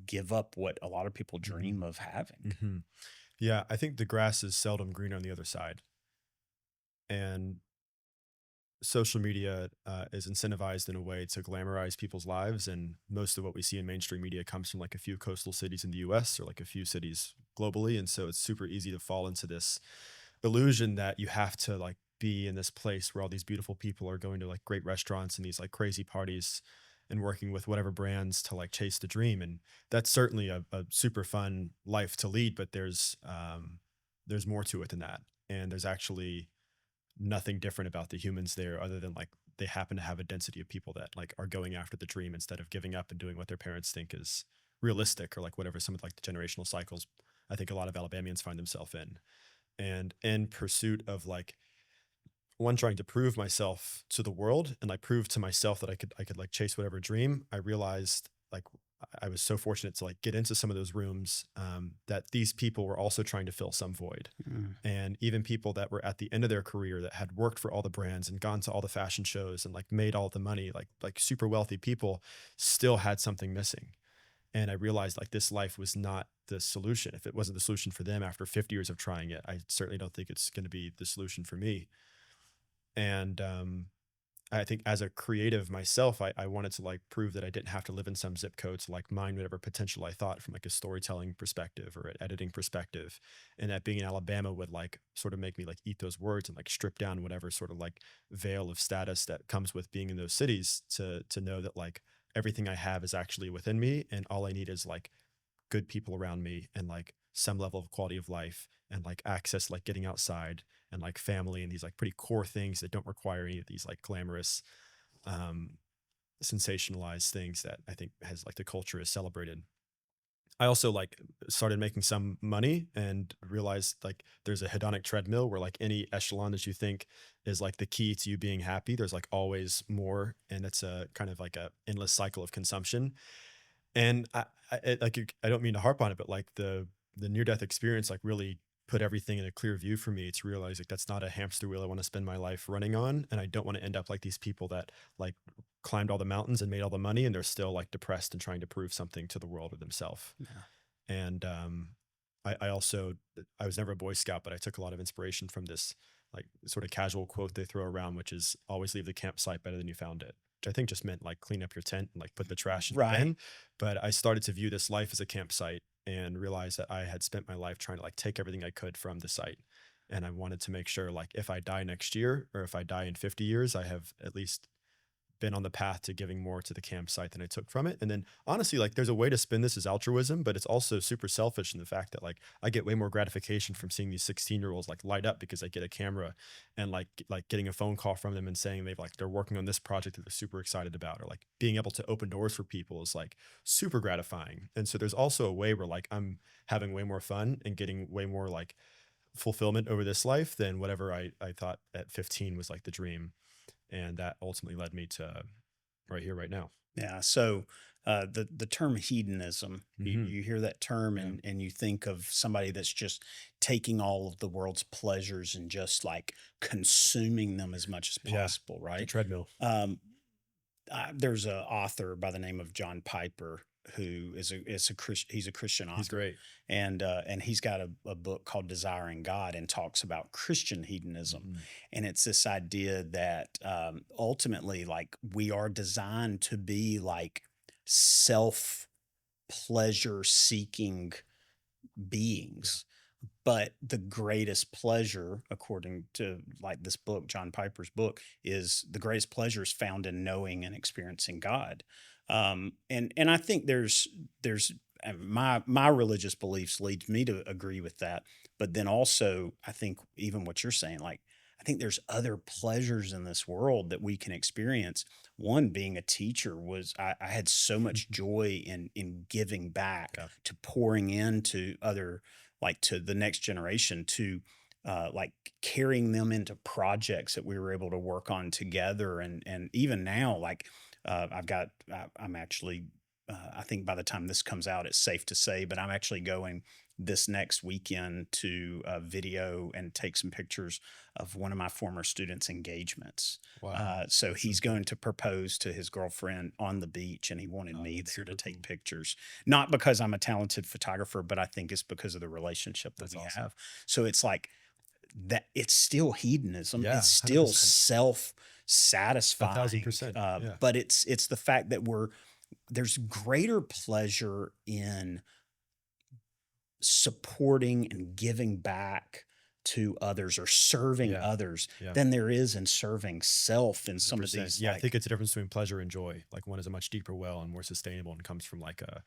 A: give up what a lot of people
B: Mhm.
A: dream of having?
B: Mhm. Yeah, I think the grass is seldom greener on the other side. And social media is incentivized in a way to glamorize people's lives. And most of what we see in mainstream media comes from like a few coastal cities in the US or like a few cities globally. And so it's super easy to fall into this illusion that you have to like be in this place where all these beautiful people are going to like great restaurants and these like crazy parties and working with whatever brands to like chase the dream. And that's certainly a super fun life to lead, but there's more to it than that. And there's actually nothing different about the humans there other than like they happen to have a density of people that like are going after the dream instead of giving up and doing what their parents think is realistic or like whatever some of like the generational cycles I think a lot of Alabamians find themselves in. And in pursuit of like one trying to prove myself to the world and like prove to myself that I could like chase whatever dream, I realized like I was so fortunate to like get into some of those rooms that these people were also trying to fill some void.
A: Mm,
B: And even people that were at the end of their career that had worked for all the brands and gone to all the fashion shows and like made all the money, like super wealthy people still had something missing. And I realized like this life was not the solution. If it wasn't the solution for them after 50 years of trying it, I certainly don't think it's going to be the solution for me. And I think as a creative myself, I wanted to like prove that I didn't have to live in some zip code to like mine whatever potential I thought from like a storytelling perspective or an editing perspective. And that being in Alabama would like sort of make me like eat those words and like strip down whatever sort of like veil of status that comes with being in those cities to know that like everything I have is actually within me and all I need is like good people around me and like some level of quality of life and like access like getting outside and like family and these like pretty core things that don't require any of these like glamorous um sensationalized things that I think has like the culture is celebrated. I also like started making some money and realized like there's a hedonic treadmill where like any echelon that you think is like the key to you being happy, there's like always more and it's a kind of like a endless cycle of consumption. And I don't mean to harp on it, but like the near death experience like really put everything in a clear view for me to realize like that's not a hamster wheel I want to spend my life running on, and I don't want to end up like these people that like climbed all the mountains and made all the money and they're still like depressed and trying to prove something to the world or themselves.
A: yeah.
B: And I also I was never a Boy Scout, but I took a lot of inspiration from this like sort of casual quote they throw around, which is always leave the campsite better than you found it. Which I think just meant like clean up your tent and like put the trash in the
A: Right.
B: bin. But I started to view this life as a campsite and realized that I had spent my life trying to like take everything I could from the site. And I wanted to make sure like if I die next year or if I die in 50 years, I have at least been on the path to giving more to the campsite than I took from it. And then honestly, like there's a way to spin this as altruism, but it's also super selfish in the fact that like I get way more gratification from seeing these 16-year-olds like light up because I get a camera and like getting a phone call from them and saying they're working on this project that they're super excited about, or like being able to open doors for people is like super gratifying. And so there's also a way where like I'm having way more fun and getting way more like fulfillment over this life than whatever I thought at 15 was like the dream. And that ultimately led me to right here, right now.
A: Yeah. So the term hedonism,
B: Hmm.
A: you hear that term
B: Yeah.
A: and you think of somebody that's just taking all of the world's pleasures and just like consuming them as much as
B: Yeah.
A: possible,
B: The
A: right?
B: treadmill.
A: Um, there's an author by the name of John Piper who is a Christian. He's a Christian
B: He's
A: author,
B: great.
A: and he's got a book called Desiring God and talks about Christian hedonism,
B: Hmm.
A: and it's this idea that ultimately, like we are designed to be like self pleasure seeking
B: Yeah.
A: beings. But the greatest pleasure, according to like this book, John Piper's book, is the greatest pleasure is found in knowing and experiencing God. And I think there's my religious beliefs leads me to agree with that. But then also, I think even what you're saying, like I think there's other pleasures in this world that we can experience. One being a teacher was I had so much joy in giving back
B: Yeah.
A: to pouring into other like to the next generation to like carrying them into projects that we were able to work on together and even now like I'm actually I think by the time this comes out it's safe to say but I'm actually going this next weekend to video and take some pictures of one of my former students engagements.
B: Wow.
A: So
B: That's so
A: he's
B: cool.
A: going to propose to his girlfriend on the beach and he wanted
B: Oh,
A: me
B: that's
A: there to
B: super
A: take
B: cool.
A: pictures, not because I'm a talented photographer, but I think it's because of the relationship that
B: That's
A: we
B: awesome.
A: have. So it's like that it's still hedonism.
B: Yeah.
A: It's still
B: 100%.
A: self
B: A thousand
A: satisfying.
B: percent. Yeah.
A: But it's the fact that there's greater pleasure in supporting and giving back to others or serving
B: Yeah.
A: others
B: Yeah.
A: than there is in serving self in some of
B: 100%.
A: these
B: Yeah. I think
A: like
B: it's a difference between pleasure and joy. Like one is a much deeper well and more sustainable and comes from like a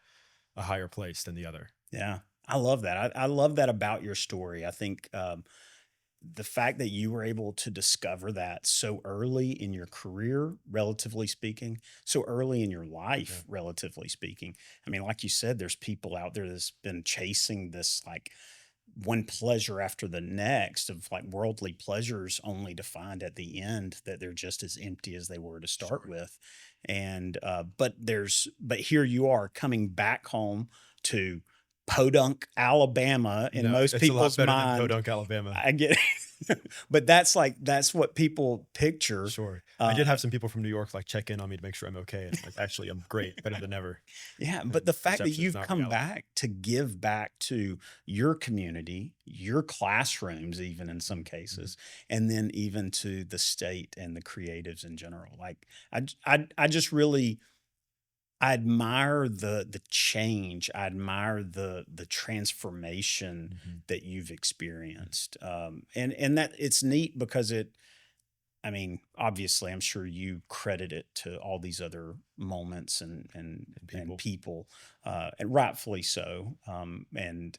B: higher place than the other.
A: yeah. I love that. I love that about your story. I think the fact that you were able to discover that so early in your career, relatively speaking, so early in your
B: Yeah.
A: life, relatively speaking. I mean, like you said, there's people out there that's been chasing this like one pleasure after the next of like worldly pleasures only to find at the end that they're just as empty as they were to start
B: Sure.
A: with. And but here you are coming back home to Podunk, Alabama in
B: No,
A: most
B: it's a lot
A: people's
B: better than
A: mind.
B: Podunk, Alabama.
A: I get but that's what people picture.
B: Sure. I did
A: Uh,
B: have some people from New York like check in on me to make sure I'm okay. And like, actually, I'm great, better than ever.
A: yeah, but
B: And
A: the fact that
B: perception is
A: you've
B: not
A: come
B: reality.
A: back to give back to your community, your classrooms, even in some
B: Mhm.
A: cases, and then even to the state and the creatives in general. Like I just really I admire the change. I admire the transformation
B: Mhm.
A: that you've
B: Mhm.
A: experienced. And that it's neat because I mean, obviously, I'm sure you credit it to all these other moments
B: And
A: and
B: people.
A: people, and rightfully so. And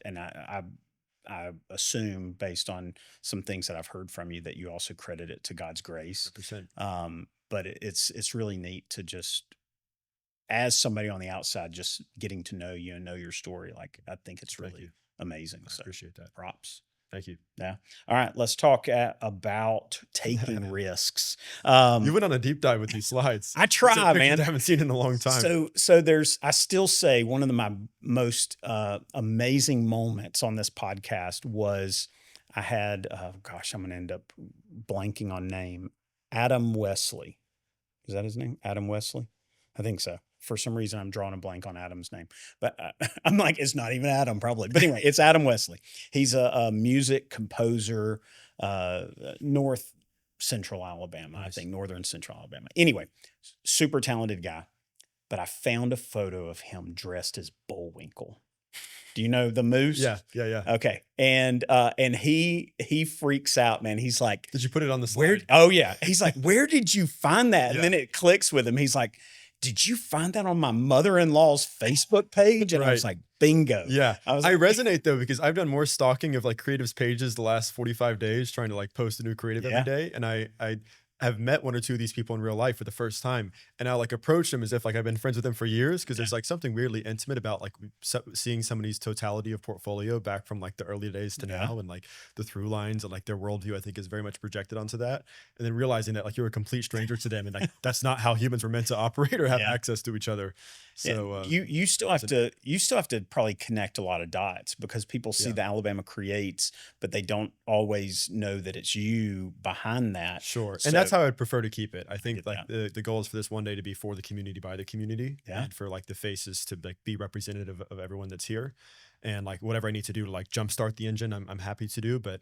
A: I assume, based on some things that I've heard from you, that you also credit it to God's grace.
B: 100%.
A: But it's really neat to just, as somebody on the outside, just getting to know you and know your story. Like I think it's
B: Thank
A: really
B: you.
A: amazing.
B: I
A: So
B: appreciate that.
A: props.
B: Thank you.
A: Yeah. All right. Let's talk about taking risks.
B: You
A: Um,
B: went on a deep dive with these slides.
A: I
B: These are
A: try,
B: pictures I
A: man.
B: haven't seen in a long time.
A: So there's I still say one of my most amazing moments on this podcast was I had gosh, I'm gonna end up blanking on name. Adam Wesley. Is that his name? Adam Wesley? I think so. For some reason, I'm drawing a blank on Adam's name, but I'm like, it's not even Adam, probably. But anyway, it's Adam Wesley. He's a music composer, North Central Alabama, I
B: Nice.
A: think, Northern Central Alabama. Anyway, super talented guy. But I found a photo of him dressed as Bullwinkle. Do you know the moose?
B: Yeah, yeah, yeah.
A: Okay. And he freaks out, man. He's like,
B: Did you put it on the
A: where?
B: slide?
A: Oh yeah. He's like, where did you find that? And
B: Yeah,
A: then it clicks with him. He's like, did you find that on my mother-in-law's Facebook page? And I was
B: right.
A: like, bingo.
B: Yeah.
A: I was
B: I
A: like,
B: resonate though, because I've done more stalking of like creatives pages the last 45 days trying to like post a new creative every
A: yeah,
B: day. And I have met one or two of these people in real life for the first time. And I'll like approach them as if like I've been friends with them for years. Cause
A: yeah,
B: there's like something weirdly intimate about like seeing somebody's totality of portfolio back from like the early days to
A: yeah.
B: now, and like the through lines and like their worldview, I think is very much projected onto that. And then realizing that like you're a complete stranger to them and like that's not how humans were meant to operate or have
A: Yeah.
B: access to each other.
A: Yeah,
B: So,
A: you still have to probably connect a lot of dots because people see
B: yeah.
A: the Alabama creates, but they don't always know that it's you behind that.
B: Sure. And
A: So
B: that's how I'd prefer to keep it. I think
A: get
B: like
A: that.
B: the goal is for this one day to be for the community by the community,
A: Yeah.
B: and for like the faces to like be representative of everyone that's here. And like whatever I need to do to like jumpstart the engine, I'm happy to do. But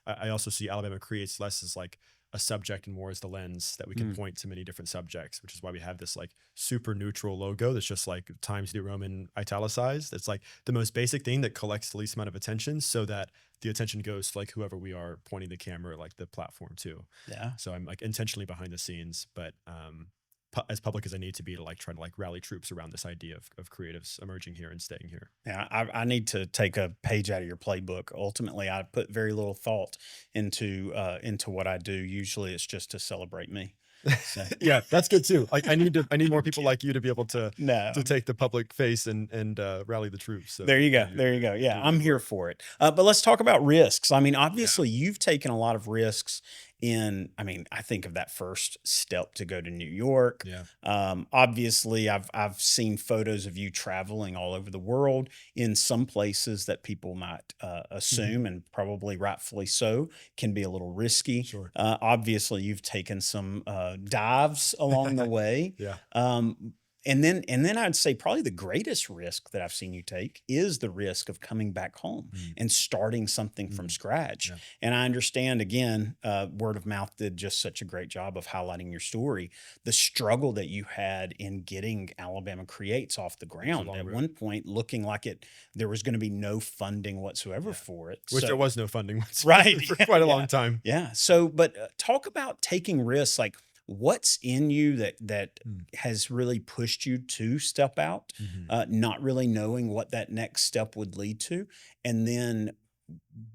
B: I also see Alabama creates less as like a subject and more as the lens that we can
A: Mm.
B: point to many different subjects, which is why we have this like super neutral logo that's just like Times New Roman italicized. It's like the most basic thing that collects the least amount of attention so that the attention goes to like whoever we are pointing the camera, like the platform to.
A: Yeah.
B: So I'm like intentionally behind the scenes, but as public as I need to be to like try to like rally troops around this idea of creatives emerging here and staying here.
A: Yeah, I need to take a page out of your playbook. Ultimately, I put very little thought into what I do. Usually, it's just to celebrate me. So
B: Yeah, that's good too. Like I need more people like you to be able
A: no,
B: to take the public face and rally the troops. So
A: there you go.
B: yeah,
A: There you go.
B: you're
A: Yeah,
B: doing
A: I'm
B: good
A: here
B: work.
A: for it. But let's talk about risks. I mean,
B: Yeah.
A: obviously, you've taken a lot of risks I mean, I think of that first step to go to New York.
B: Yeah.
A: Obviously, I've seen photos of you traveling all over the world in some places that people might
B: Mhm.
A: assume, and probably rightfully so, can be a little risky.
B: Sure.
A: Obviously, you've taken some dives along the way.
B: Yeah.
A: And then I'd say probably the greatest risk that I've seen you take is the risk of coming back home
B: Mm,
A: and starting something from
B: mm,
A: scratch.
B: yeah.
A: And I understand, again, word of mouth did just such a great job of highlighting your story, the struggle that you had in getting Alabama Creates off the
B: It was a
A: ground.
B: long
A: At
B: road.
A: one point, looking like there was going to be no funding whatsoever
B: Yeah.
A: for it.
B: Which there
A: So,
B: was no funding whatsoever
A: right.
B: for
A: Yeah.
B: quite a
A: Yeah.
B: long time.
A: Yeah. So, but talk about taking risks. Like, what's in you that
B: Mm,
A: has really pushed you to step out,
B: mhm.
A: not really knowing what that next step would lead to, and then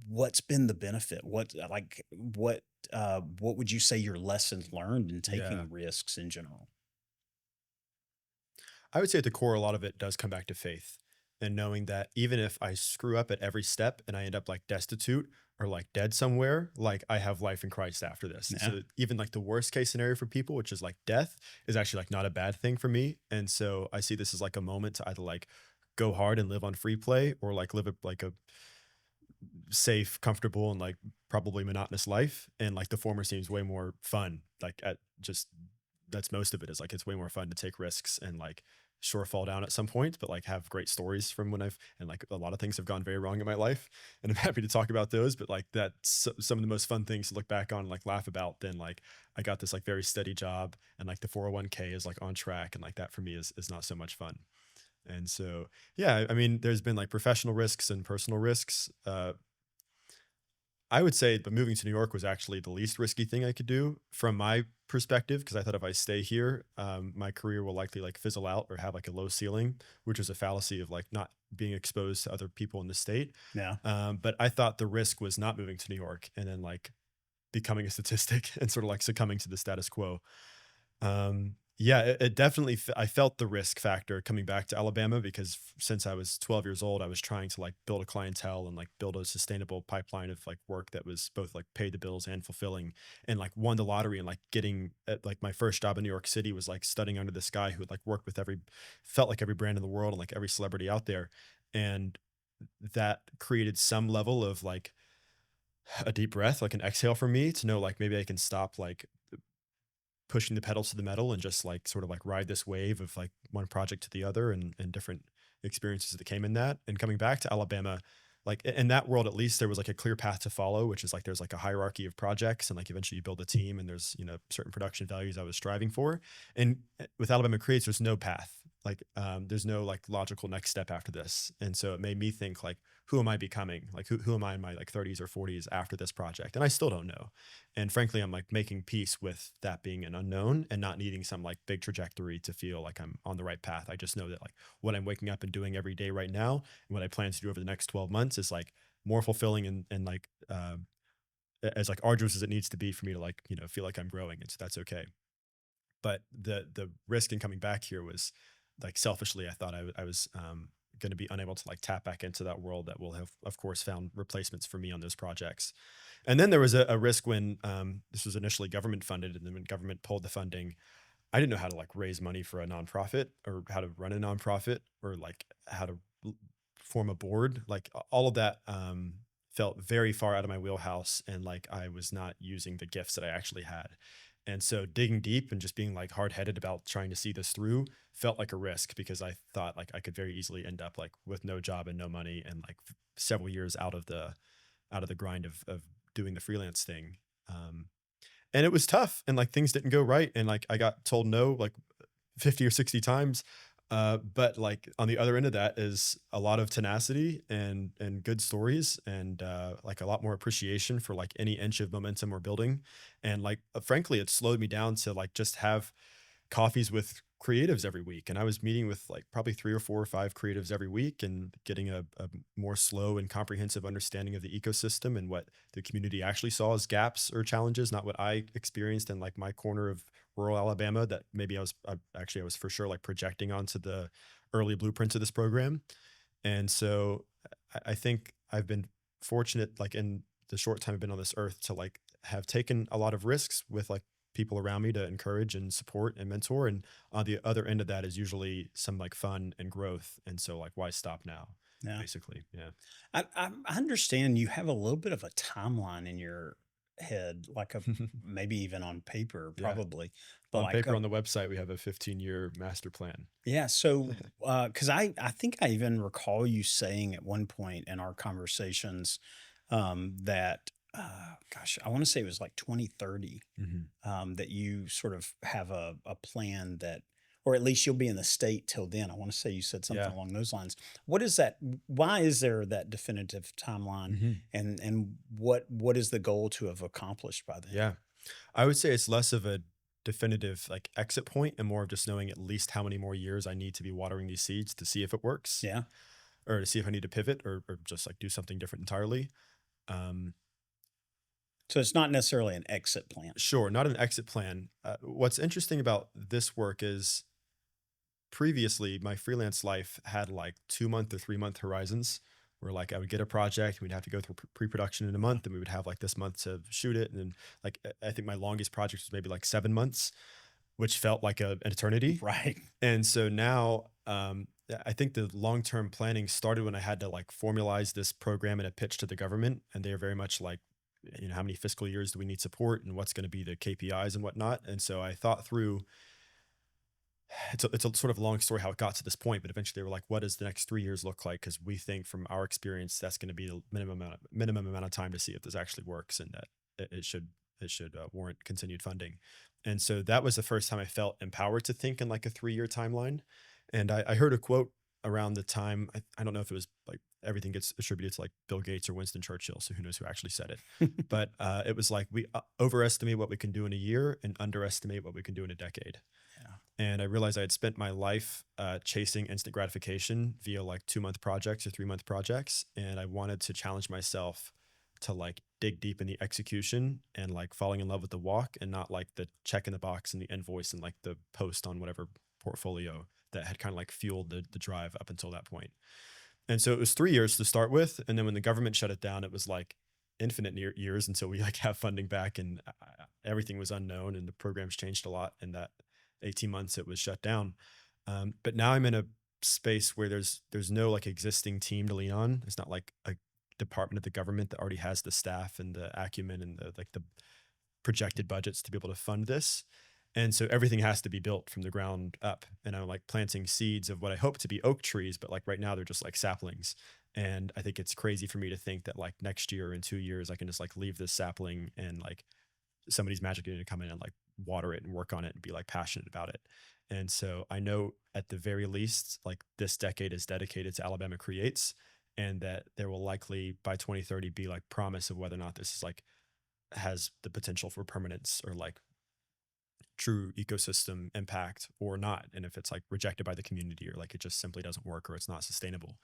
A: what's been the benefit? What would you say your lessons learned in
B: Yeah.
A: taking risks in general?
B: I would say at the core, a lot of it does come back to faith and knowing that even if I screw up at every step and I end up like destitute or like dead somewhere, like I have life in Christ after this.
A: Yeah.
B: So even like the worst case scenario for people, which is like death, is actually like not a bad thing for me. And so I see this as like a moment to either like go hard and live on free play or like live like a safe, comfortable, and like probably monotonous life. And like the former seems way more fun. Like at just that's most of it is like it's way more fun to take risks and like sure fall down at some point, but like have great stories from when I've and like a lot of things have gone very wrong in my life. And I'm happy to talk about those. But like that's some of the most fun things to look back on and like laugh about. Then like I got this like very steady job and like the 401k is like on track and like that for me is not so much fun. And so, yeah, I mean, there's been like professional risks and personal risks. I would say, but moving to New York was actually the least risky thing I could do from my perspective, because I thought if I stay here, my career will likely like fizzle out or have like a low ceiling, which is a fallacy of like not being exposed to other people in the state.
A: Yeah.
B: But I thought the risk was not moving to New York and then like becoming a statistic and sort of like succumbing to the status quo. Yeah, it definitely, I felt the risk factor coming back to Alabama because since I was 12 years old, I was trying to like build a clientele and like build a sustainable pipeline of like work that was both like paid the bills and fulfilling, and like won the lottery and like getting like my first job in New York City was like studying under this guy who had like worked with felt like every brand in the world and like every celebrity out there. And that created some level of like a deep breath, like an exhale for me to know like maybe I can stop like pushing the pedals to the metal and just like sort of like ride this wave of like one project to the other and different experiences that came in that. And coming back to Alabama, like in that world, at least there was like a clear path to follow, which is like there's like a hierarchy of projects and like eventually you build a team and there's, you know, certain production values I was striving for. And with Alabama Creates, there's no path. there's no like logical next step after this. And so it made me think like, who am I becoming? Like who am I in my like 30s or 40s after this project? And I still don't know. And frankly, I'm like making peace with that being an unknown and not needing some like big trajectory to feel like I'm on the right path. I just know that like what I'm waking up and doing every day right now and what I plan to do over the next 12 months is like more fulfilling and like as like arduous as it needs to be for me to like, feel like I'm growing. And so that's okay. But the risk in coming back here was like selfishly, I thought I was going to be unable to like tap back into that world that will have, of course, found replacements for me on those projects. And then there was a risk when this was initially government funded, and then when government pulled the funding, I didn't know how to like raise money for a nonprofit or how to run a nonprofit or like how to form a board. Like all of that felt very far out of my wheelhouse, and like I was not using the gifts that I actually had. And so digging deep and just being like hard headed about trying to see this through felt like a risk because I thought like I could very easily end up like with no job and no money and like several years out of the grind of doing the freelance thing. And it was tough and like things didn't go right. And like I got told no like 50 or 60 times. But like on the other end of that is a lot of tenacity and good stories and like a lot more appreciation for like any inch of momentum we're building. And like frankly, it slowed me down to like just have coffees with creatives every week. And I was meeting with like probably 3 or 4 or 5 creatives every week and getting a more slow and comprehensive understanding of the ecosystem and what the community actually saw as gaps or challenges, not what I experienced in like my corner of rural Alabama that maybe I was for sure like projecting onto the early blueprints of this program. And so I think I've been fortunate, like in the short time I've been on this earth, to like have taken a lot of risks with like people around me to encourage and support and mentor. And on the other end of that is usually some like fun and growth. And so like, why stop now?
A: Yeah.
B: Basically. Yeah.
A: I understand you have a little bit of a timeline in your head, like a maybe even on paper,
B: Yeah.
A: probably, but
B: On
A: like
B: paper on the website, we have a 15-year master plan.
A: yeah. So, because I think I even recall you saying at one point in our conversations that gosh, I want to say it was like 2030
B: Mhm.
A: that you sort of have a plan that, or at least you'll be in the state till then. I want to say you said something
B: Yeah.
A: along those lines. What is that? Why is there that definitive timeline,
B: Mhm.
A: and what is the goal to have accomplished by then?
B: Yeah. I would say it's less of a definitive like exit point and more of just knowing at least how many more years I need to be watering these seeds to see if it works
A: Yeah.
B: or to see if I need to pivot or just like do something different entirely. Um,
A: So it's not necessarily an exit plan.
B: sure, not an exit plan. What's interesting about this work is previously my freelance life had like 2 month or 3 month horizons where like I would get a project, we'd have to go through pre-production in a month, and we would have like this month to shoot it. And then like I think my longest project was maybe like 7 months, which felt like an eternity.
A: Right.
B: And so now I think the long-term planning started when I had to like formalize this program and a pitch to the government. And they're very much like, how many fiscal years do we need support and what's going to be the KPIs and whatnot. And so I thought through, it's a sort of long story how it got to this point, but eventually they were like, what does the next 3 years look like? Because we think from our experience, that's going to be the minimum amount of time to see if this actually works and that it should warrant continued funding. And so that was the first time I felt empowered to think in like a 3 year timeline. And I heard a quote around the time, I don't know if it was like everything gets attributed to like Bill Gates or Winston Churchill. So who knows who actually said it, but it was like, we overestimate what we can do in a year and underestimate what we can do in a decade.
A: Yeah.
B: And I realized I had spent my life chasing instant gratification via like 2 month projects or 3 month projects. And I wanted to challenge myself to like dig deep in the execution and like falling in love with the walk and not like the check in the box and the invoice and like the post on whatever portfolio that had kind of like fueled the drive up until that point. And so it was 3 years to start with. And then when the government shut it down, it was like infinite years until we like have funding back, and everything was unknown and the programs changed a lot in that 18 months it was shut down. But now I'm in a space where there's no like existing team to lean on. It's not like a department of the government that already has the staff and the acumen and the projected budgets to be able to fund this. And so everything has to be built from the ground up. And I'm like planting seeds of what I hope to be oak trees, but like right now they're just like saplings. And I think it's crazy for me to think that like next year or in 2 years, I can just like leave this sapling and like somebody's magically going to come in and like water it and work on it and be like passionate about it. And so I know at the very least, like this decade is dedicated to Alabama Creates, and that there will likely by 2030 be like promise of whether or not this is like has the potential for permanence or like true ecosystem impact or not. And if it's like rejected by the community or like it just simply doesn't work or it's not sustainable.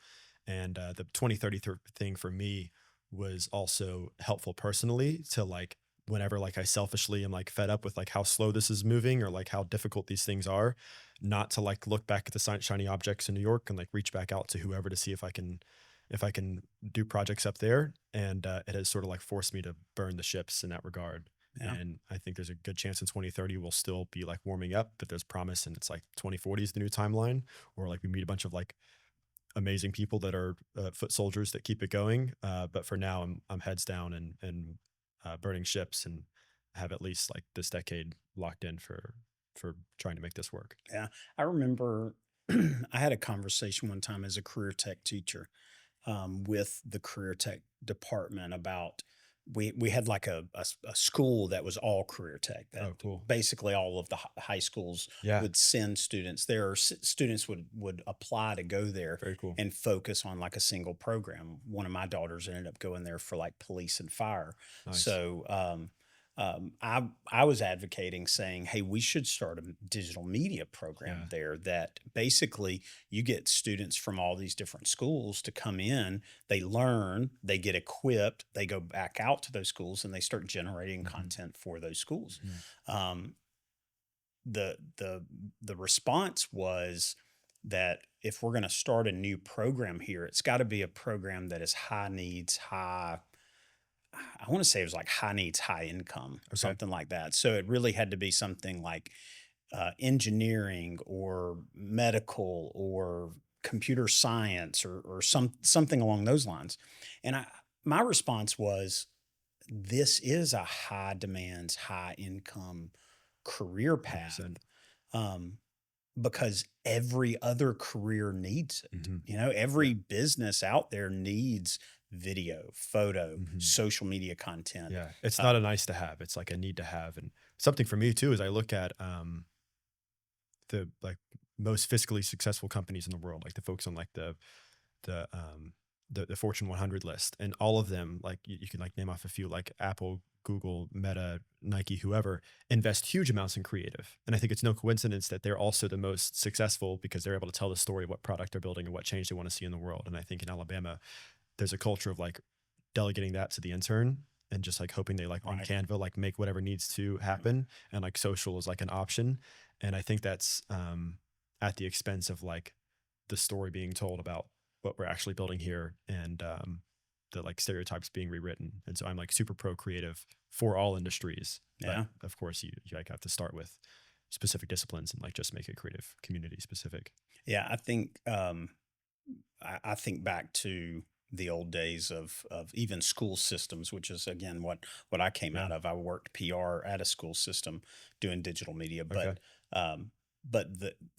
B: And the 2030 thing for me was also helpful personally to like whenever like I selfishly am like fed up with like how slow this is moving or like how difficult these things are, not to like look back at the shiny objects in New York and like reach back out to whoever to see if I can do projects up there. And it has sort of like forced me to burn the ships in that regard.
A: Yeah.
B: And I think there's a good chance in 2030 we'll still be like warming up, but there's promise and it's like 2040 is the new timeline, or like we meet a bunch of like amazing people that are foot soldiers that keep it going. But for now, I'm heads down and burning ships and have at least like this decade locked in for trying to make this work.
A: Yeah. I remember I had a conversation one time as a career tech teacher with the career tech department about we had like a school that was all career tech that
B: Oh, cool.
A: basically all of the high schools
B: Yeah,
A: would send students there or students would apply to go there
B: very cool.
A: and focus on like a single program. One of my daughters ended up going there for like police and fire.
B: Nice.
A: So I was advocating saying, hey, we should start a digital media program
B: Yeah.
A: there that basically you get students from all these different schools to come in, they learn, they get equipped, they go back out to those schools and they start generating
B: Hmm.
A: content for those schools.
B: Hmm.
A: Um, the response was that if we're going to start a new program here, it's got to be a program that is high needs, high I want to say it was like high needs, high income,
B: Okay.
A: something like that. So it really had to be something like engineering or medical or computer science or something along those lines. And my response was, this is a high demands, high income career path.
B: 100%.
A: Um, because every other career needs it.
B: Hmm.
A: You know,
B: Yeah.
A: every business out there needs video, photo,
B: Hmm.
A: social media content.
B: Yeah. It's
A: Uh,
B: not a nice to have. It's like a need to have. And something for me too is I look at the like most fiscally successful companies in the world, like the folks on like the the Fortune 100 list, and all of them, like you can like name off a few, like Apple, Google, Meta, Nike, whoever, invest huge amounts in creative. And I think it's no coincidence that they're also the most successful because they're able to tell the story of what product they're building and what change they want to see in the world. And I think in Alabama, there's a culture of like delegating that to the intern and just like hoping they like on
A: right.
B: Canva like make whatever needs to happen, and like social is like an option. And I think that's at the expense of like the story being told about what we're actually building here, and the like stereotypes being rewritten. And so I'm like super pro creative for all industries, but
A: Yeah.
B: of course you like have to start with specific disciplines and like just make it creative community specific.
A: Yeah. I think, I think back to the old days of even school systems, which is again what I came
B: Yeah.
A: out of. I worked PR at a school system doing digital media,
B: Okay.
A: um,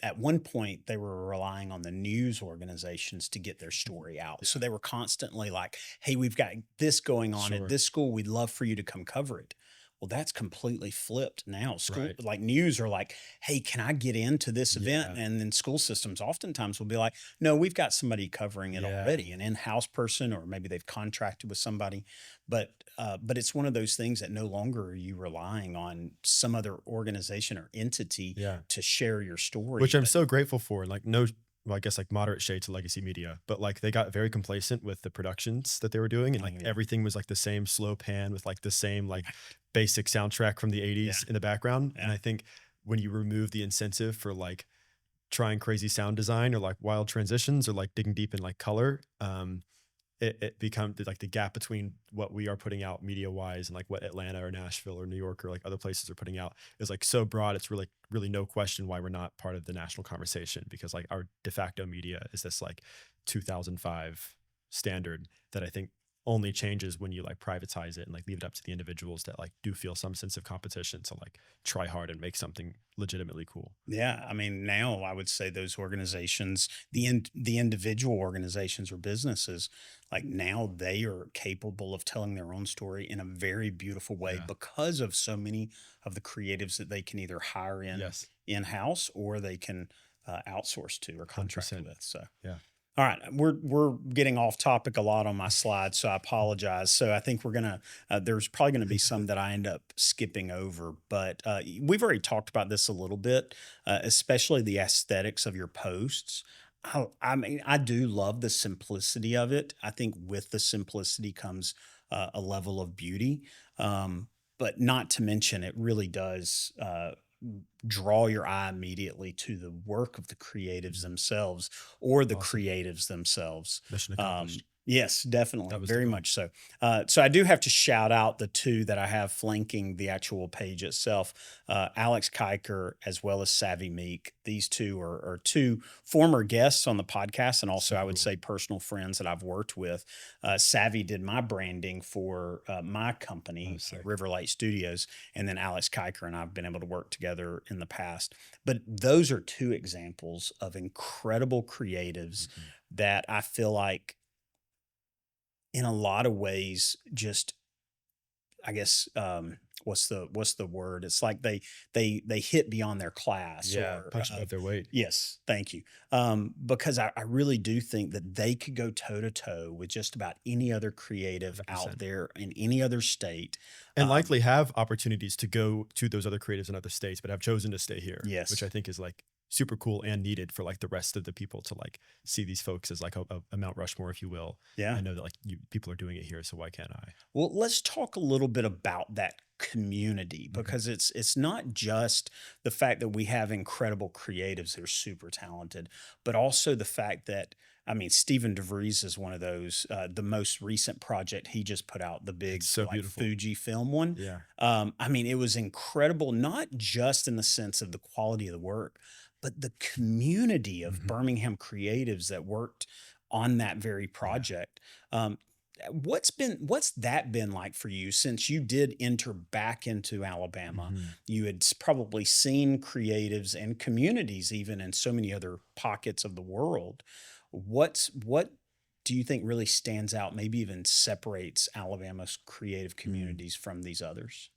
A: at one point they were relying on the news organizations to get their story out. So
B: Yeah.
A: they were constantly like, "Hey, we've got this going on at
B: Sure.
A: this school. We'd love for you to come cover it." Well, that's completely flipped now. School
B: Right.
A: like news are like, "Hey, can I get into this event?"
B: Yeah.
A: And then school systems oftentimes will be like, "No, we've got somebody covering it
B: Yeah.
A: already, an in-house person, or maybe they've contracted with somebody." But it's one of those things that no longer are you relying on some other organization or entity
B: Yeah.
A: to share your
B: Which
A: story.
B: I'm
A: But
B: so grateful for. Like no, well, I guess like moderate shade to legacy media, but like they got very complacent with the productions that they were doing, and
A: oh
B: like
A: yeah,
B: everything was like the same slow pan with like the same like basic soundtrack from the
A: yeah,
B: 80s in the background. And
A: yeah,
B: I think when you remove the incentive for like trying crazy sound design or like wild transitions or like digging deep in like color, it becomes like the gap between what we are putting out media wise and like what Atlanta or Nashville or New York or like other places are putting out is like so broad. It's really no question why we're not part of the national conversation, because like our de facto media is this like 2005 standard that I think only changes when you like privatize it and like leave it up to the individuals that like do feel some sense of competition to like try hard and make something legitimately cool.
A: Yeah, I mean, now I would say those organizations, the individual organizations or businesses, like now they are capable of telling their own story in a very beautiful way
B: Yeah.
A: because of so many of the creatives that they can either hire
B: Yes.
A: in house or they can outsource to or contract
B: 100%.
A: with. So.
B: Yeah.
A: All right, we're getting off topic a lot on my slides, so I apologize. So I think we're gonna there's probably gonna be some that I end up skipping over, but we've already talked about this a little bit, especially the aesthetics of your posts. I mean, I do love the simplicity of it. I think with the simplicity comes a level of beauty, but not to mention it really does. Draw your eye immediately to the work of the creatives
B: Mhm.
A: themselves or the
B: Awesome.
A: creatives themselves.
B: Mission accomplished.
A: Yes, definitely,
B: That was the
A: very
B: goal.
A: much so. So I do have to shout out the two that I have flanking the actual page itself, Alex Kiker as well as Savvy Meek. These two are two former guests on the podcast, and also I
B: Super
A: would
B: cool.
A: say personal friends that I've worked with. Savvy did my branding for my
B: That
A: company,
B: was sick.
A: Riverlight Studios, and then Alex Kiker and I've been able to work together in the past. But those are two examples of incredible creatives
B: Mhm.
A: that I feel like in a lot of ways just I guess what's the word? It's like they hit beyond their class
B: Yeah,
A: or
B: punch above their weight.
A: yes, thank you. Because I really do think that they could go toe to toe with just about any other creative out
B: 100%.
A: there in any other state.
B: And
A: Um,
B: likely have opportunities to go to those other creatives in other states, but have chosen to stay here, which I
A: yes,
B: think is like super cool and needed for like the rest of the people to like see these folks as like a Mount Rushmore, if you will,
A: yeah.
B: and know that like people are doing it here, so why can't I?
A: Well, let's talk a little bit about that community
B: Mhm.
A: because it's not just the fact that we have incredible creatives that are super talented, but also the fact that I mean Stephen DeVries is one of those. The most recent project he just put out, the
B: It's
A: big
B: so
A: like
B: beautiful.
A: Fuji film one.
B: Yeah.
A: I mean, it was incredible, not just in the sense of the quality of the work, but the community of
B: Mhm.
A: Birmingham creatives that worked on that very
B: Yeah.
A: project. Um, what's that been like for you since you did enter back into Alabama?
B: Mhm.
A: You had probably seen creatives and communities even in so many other pockets of the world. What do you think really stands out, maybe even separates Alabama's creative
B: Mm.
A: communities from these others?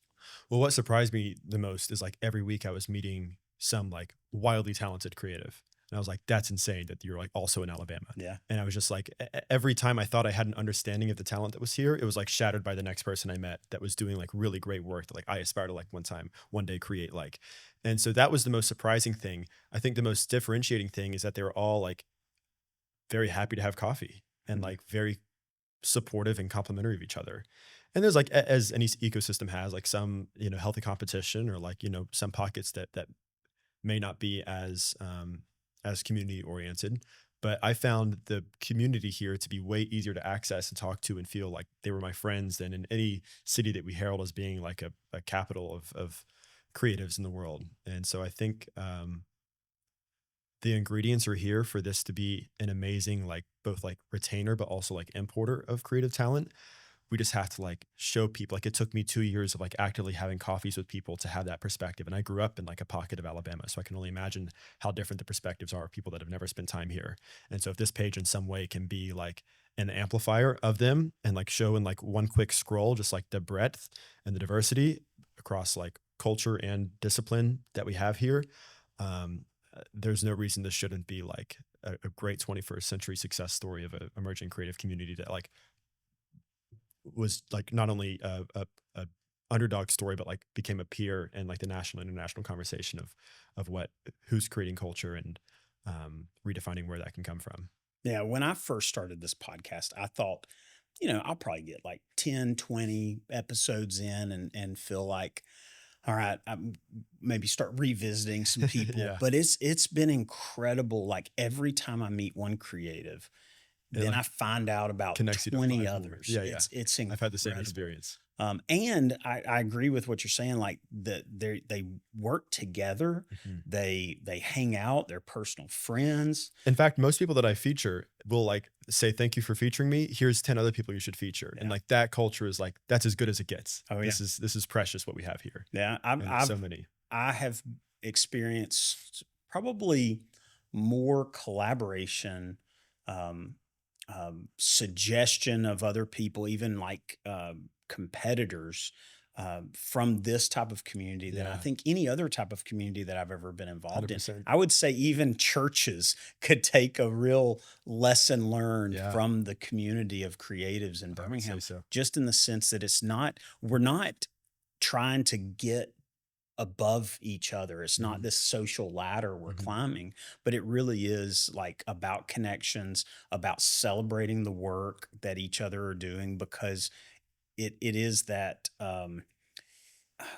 B: Well, what surprised me the most is like every week I was meeting some like wildly talented creative. And I was like, that's insane that you're like also in Alabama.
A: Yeah.
B: And I was just like, every time I thought I had an understanding of the talent that was here, it was like shattered by the next person I met that was doing like really great work that like I aspire to like one day create like. And so that was the most surprising thing. I think the most differentiating thing is that they were all like very happy to have coffee and
A: Mhm.
B: like very supportive and complimentary of each other. And there's like as any ecosystem has like some, healthy competition or like, some pockets that may not be as community oriented. But I found the community here to be way easier to access and talk to and feel like they were my friends than in any city that we herald as being like a capital of creatives in the world. And so I think the ingredients are here for this to be an amazing, like both like retainer, but also like importer of creative talent. We just have to like show people. Like it took me 2 years of like actively having coffees with people to have that perspective. And I grew up in like a pocket of Alabama. So I can only imagine how different the perspectives are of people that have never spent time here. And so if this page in some way can be like an amplifier of them and like show in like one quick scroll, just like the breadth and the diversity across like culture and discipline that we have here, there's no reason this shouldn't be like a great 21st century success story of an emerging creative community that like was like not only a underdog story, but like became a peer in like the national international conversation of what who's creating culture and redefining where that can come from.
A: Yeah, when I first started this podcast, I thought, I'll probably get like 10, 20 episodes in and feel like all right, maybe start revisiting some people,
B: Yeah,
A: but it's been incredible. Like every time I meet one creative,
B: it
A: then
B: like
A: I find out about
B: connects you to
A: 20
B: five more.
A: others.
B: Yeah, yeah.
A: It's
B: I've had the same
A: incredible.
B: experience.
A: And I agree with what you're saying. Like they work together,
B: Mhm.
A: they hang out, they're personal friends.
B: In fact, most people that I feature will like say, "Thank you for featuring me. Here's 10 other people you should feature." And
A: Yeah.
B: like that culture is like that's as good as it gets.
A: Oh yeah.
B: This is precious what we have here.
A: Yeah.
B: And so many.
A: I have experienced probably more collaboration, um, suggestion of other people, even like competitors, from this type of community than I
B: Yeah.
A: think any other type of community that I've ever been involved in.
B: 100%.
A: I would say even churches could take a real lesson learned
B: Yeah.
A: from the community of creatives in
B: I would say
A: Birmingham,
B: so.
A: just in the sense that we're not trying to get above each other. It's not
B: Mhm.
A: this social ladder we're
B: Mhm.
A: climbing, but it really is like about connections, about celebrating the work that each other are doing, because it is that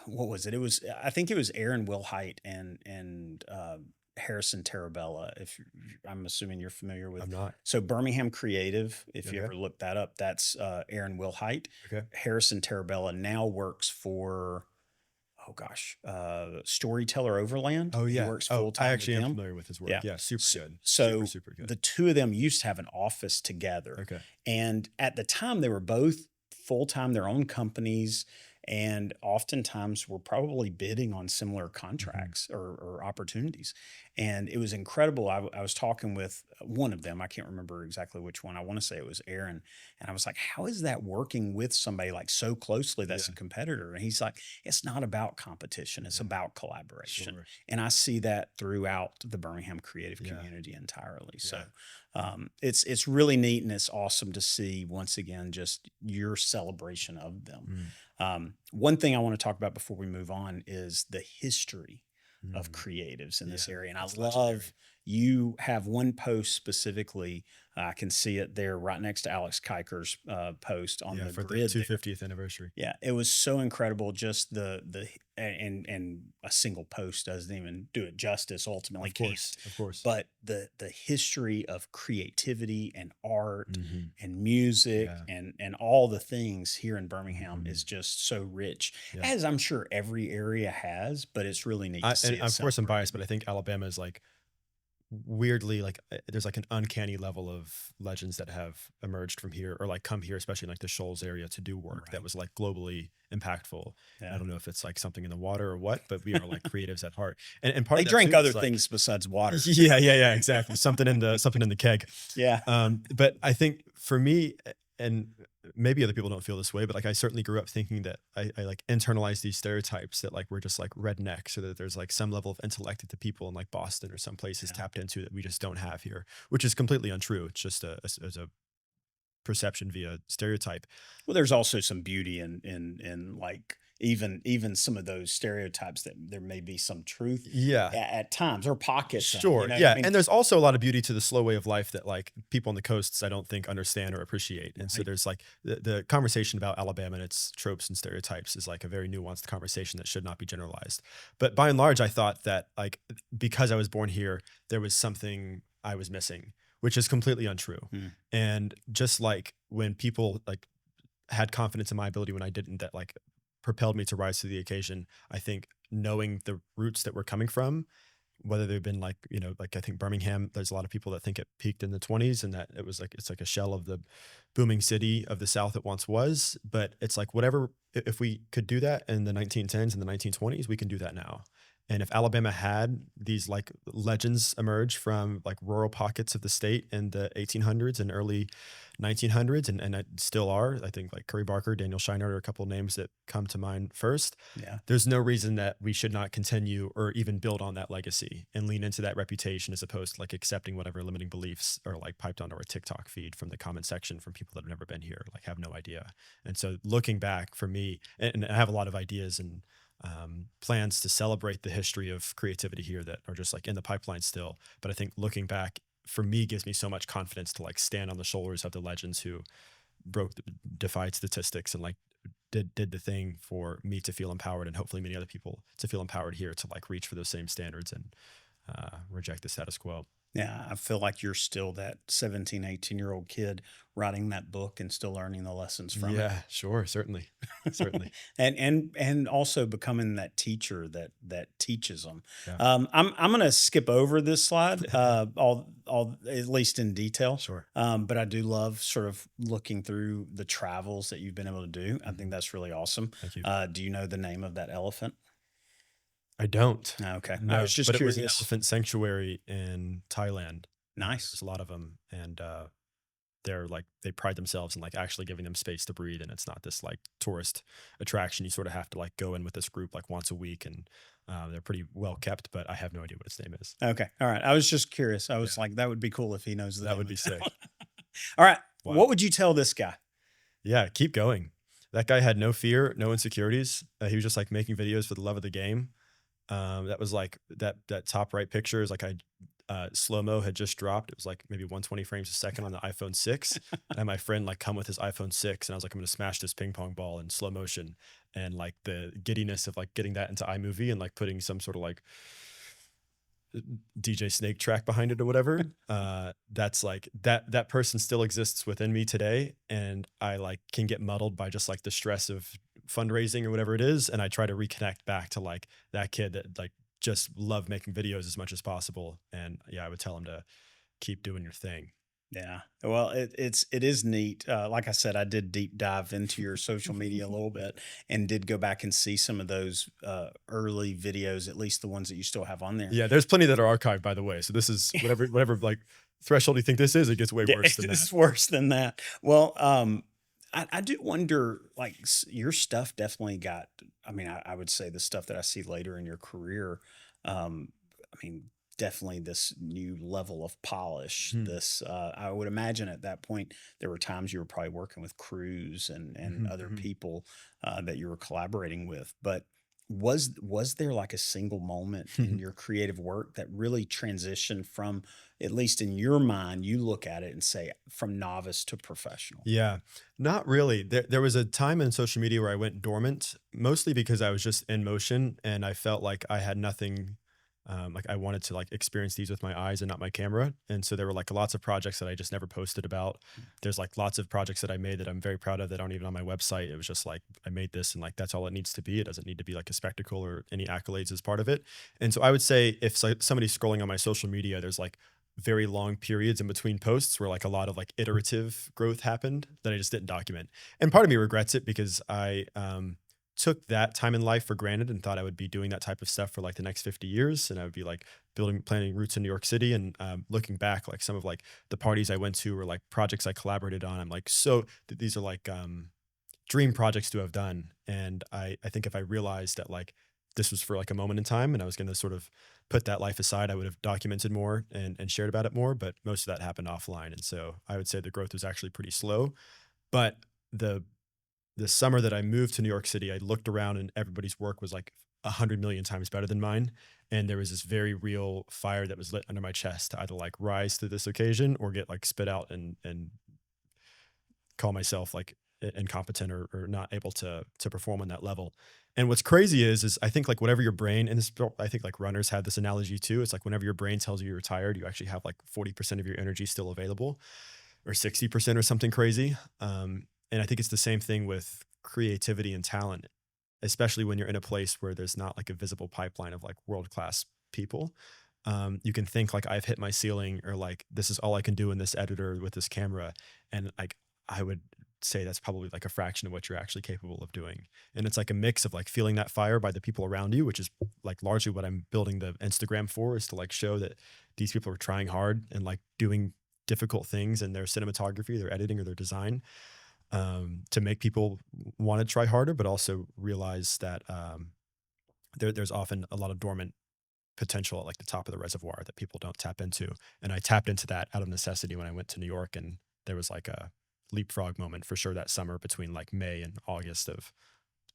A: what was it? It was, I think it was Aaron Wilhite and Harrison Tarabella. I'm assuming you're familiar with.
B: I'm not.
A: So Birmingham Creative, if you
B: Okay.
A: ever look that up, that's Aaron Wilhite.
B: Okay.
A: Harrison Tarabella now works for, oh gosh, Storyteller Overland.
B: Oh,
A: He
B: yeah.
A: works
B: Oh,
A: full
B: I
A: time with
B: actually am
A: them.
B: familiar with his work.
A: Yeah.
B: Yeah, super
A: So,
B: good. Super,
A: so
B: super good.
A: the two of them used to have an office together.
B: Okay.
A: And at the time, they were both full time, their own companies. And oftentimes were probably bidding on similar
B: Mhm.
A: contracts or opportunities. And it was incredible. I was talking with one of them. I can't remember exactly which one. I want to say it was Aaron. And I was like, how is that working with somebody like so closely that's a
B: Yeah.
A: competitor? And he's like, it's not about competition, it's
B: Yeah.
A: about collaboration.
B: Sure.
A: And I see that throughout the Birmingham creative
B: Yeah.
A: community entirely. So
B: Yeah.
A: it's really neat, and it's awesome to see once again just your celebration of them.
B: Mm.
A: One thing I want to talk about before we move on is the history of
B: Mm.
A: creatives in this
B: Yeah.
A: area. And I
B: It's legendary.
A: love, you have one post specifically. I can see it there right next to Alex Kiker's post on
B: Yeah,
A: the
B: for the
A: grid there.
B: 250th anniversary.
A: Yeah, it was so incredible. Just and a single post doesn't even do it justice. Ultimately,
B: Of
A: can't.
B: course. Of course.
A: But the history of creativity and art
B: Mhm.
A: and music
B: Yeah.
A: and all the things here in Birmingham
B: Mhm.
A: is just so rich,
B: Yeah.
A: as I'm sure every area has. But it's really neat to
B: I
A: see
B: and
A: it
B: of course I'm biased,
A: celebrated.
B: but I think Alabama is like weirdly like there's like an uncanny level of legends that have emerged from here or like come here, especially in like the Shoals area to do work that
A: Right?
B: was like globally impactful. I
A: Yeah.
B: don't know if it's like something in the water or what, but we are like creatives at heart. And part
A: They
B: of that
A: drink
B: too
A: other
B: is like
A: things besides water.
B: yeah, exactly. Something in the keg.
A: Yeah.
B: But I think for me, and maybe other people don't feel this way, but like I certainly grew up thinking that I like internalized these stereotypes that like we're just like rednecks or that there's like some level of intellect that the people in like Boston or some places
A: Yeah.
B: tapped into that we just don't have here, which is completely untrue. It's just a perception via stereotype.
A: Well, there's also some beauty in like even some of those stereotypes that there may be some truth
B: Yeah.
A: at times, or pockets of,
B: Sure.
A: I
B: Yeah.
A: mean,
B: And there's also a lot of beauty to the slow way of life that like people on the coasts I don't think understand or appreciate. And so
A: right.
B: there's like the conversation about Alabama and its tropes and stereotypes is like a very nuanced conversation that should not be generalized. But by and large, I thought that like because I was born here, there was something I was missing, which is completely untrue.
A: Mm,
B: And just like when people like had confidence in my ability when I didn't, that like propelled me to rise to the occasion. I think knowing the roots that we're coming from, whether they've been like, you know, like I think Birmingham, there's a lot of people that think it peaked in the 20s and that it was like, it's like a shell of the booming city of the South it once was. But it's like, whatever, if we could do that in the 1910s and the 1920s, we can do that now. And if Alabama had these like legends emerge from like rural pockets of the state in the 1800s and early 1900s, and it still are, I think like Curry Barker, Daniel Scheinert are a couple of names that come to mind first.
A: yeah.
B: There's no reason that we should not continue or even build on that legacy and lean into that reputation as opposed to like accepting whatever limiting beliefs are like piped onto our TikTok feed from the comment section from people that have never been here, like have no idea. And so looking back for me, and I have a lot of ideas and plans to celebrate the history of creativity here that are just like in the pipeline still. But I think looking back for me gives me so much confidence to like stand on the shoulders of the legends who defied statistics and like did the thing for me to feel empowered and hopefully many other people to feel empowered here to like reach for those same standards and reject the status quo.
A: Yeah, I feel like you're still that 17, 18-year-old kid writing that book and still learning the lessons from it.
B: Yeah, sure, certainly, certainly.
A: And also becoming that teacher that teaches them.
B: Yeah,
A: I'm gonna skip over this slide, all at least in detail.
B: sure.
A: But I do love sort of looking through the travels that you've been able to do. I think
B: Mhm.
A: that's really awesome.
B: Thank you.
A: Do you know the name of that elephant?
B: I don't.
A: Okay, I was
B: No,
A: just
B: but it was an
A: curious.
B: elephant sanctuary in Thailand.
A: Nice.
B: There's a lot of them, and they're like they pride themselves in like actually giving them space to breathe, and it's not this like tourist attraction. You sort of have to like go in with this group like once a week, and they're pretty well kept. But I have no idea what its name is.
A: Okay, all right. I was just curious. I was
B: Yeah,
A: like, that would be cool if he knows the
B: that
A: name
B: would
A: of
B: be
A: that one.
B: sick.
A: All right,
B: Wow.
A: what would you tell this guy?
B: Yeah, keep going. That guy had no fear, no insecurities. He was just like making videos for the love of the game. That was like that top right picture is like I slow mo had just dropped. It was like maybe 120 frames a second on the iPhone 6. And I had my friend like come with his iPhone 6 and I was like, I'm gonna smash this ping pong ball in slow motion. And like the giddiness of like getting that into iMovie and like putting some sort of like DJ Snake track behind it or whatever. That's like that person still exists within me today. And I like can get muddled by just like the stress of fundraising or whatever it is. And I try to reconnect back to like that kid that like just loved making videos as much as possible. And yeah, I would tell him to keep doing your thing.
A: Yeah. Well, it is neat. Like I said, I did deep dive into your social media a little bit and did go back and see some of those early videos, at least the ones that you still have on there.
B: Yeah, there's plenty that are archived, by the way. So this is whatever like threshold you think this is, it gets way
A: Yeah,
B: worse than that.
A: it's worse than that. Well, I do wonder, like your stuff definitely got. I mean, I would say the stuff that I see later in your career. I mean, definitely this new level of polish.
B: Mhm,
A: This, I would imagine at that point there were times you were probably working with crews and
B: mhm,
A: other
B: mhm.
A: people that you were collaborating with, but. Was there like a single moment in your creative work that really transitioned from, at least in your mind, you look at it and say from novice to professional.
B: Yeah, not really. There was a time in social media where I went dormant, mostly because I was just in motion and I felt like I had nothing. Like I wanted to like experience these with my eyes and not my camera, and so there were like lots of projects that I just never posted about. There's like lots of projects that I made that I'm very proud of that aren't even on my website. It was just like I made this and like that's all it needs to be. It doesn't need to be like a spectacle or any accolades as part of it. And so I would say if somebody's scrolling on my social media, there's like very long periods in between posts where like a lot of like iterative growth happened that I just didn't document. And part of me regrets it because I took that time in life for granted and thought I would be doing that type of stuff for like the next 50 years. And I would be like building, planting roots in New York City. And looking back, like some of like the parties I went to or like projects I collaborated on, I'm like, these are like dream projects to have done. And I think if I realized that like this was for like a moment in time and I was going to sort of put that life aside, I would have documented more and shared about it more. But most of that happened offline. And so I would say the growth was actually pretty slow. But the the summer that I moved to New York City, I looked around and everybody's work was like 100 million times better than mine. And there was this very real fire that was lit under my chest to either like rise to this occasion or get like spit out and call myself like incompetent or not able to perform on that level. And what's crazy is I think like whatever your brain and this I think like runners have this analogy too. It's like whenever your brain tells you you're tired, you actually have like 40% of your energy still available or 60% or something crazy. And I think it's the same thing with creativity and talent, especially when you're in a place where there's not like a visible pipeline of like world class people. You can think like I've hit my ceiling or like this is all I can do in this editor with this camera. And like I would say that's probably like a fraction of what you're actually capable of doing. And it's like a mix of like feeling that fire by the people around you, which is like largely what I'm building the Instagram for, is to like show that these people are trying hard and like doing difficult things in their cinematography, their editing, or their design, to make people want to try harder, but also realize that there's often a lot of dormant potential at like the top of the reservoir that people don't tap into. And I tapped into that out of necessity when I went to New York, and there was like a leapfrog moment for sure that summer between like May and August of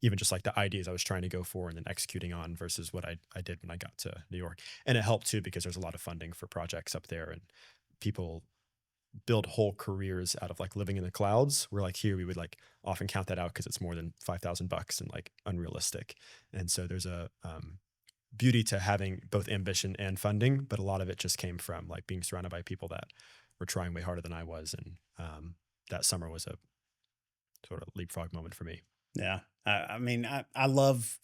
B: even just like the ideas I was trying to go for and then executing on versus what I did when I got to New York. And it helped too because there's a lot of funding for projects up there and people build whole careers out of like living in the clouds. Where like here we would like often count that out because it's more than $5,000 and like unrealistic. And so there's a beauty to having both ambition and funding, but a lot of it just came from like being surrounded by people that were trying way harder than I was. And that summer was a sort of leapfrog moment for me.
C: Yeah. I mean, I love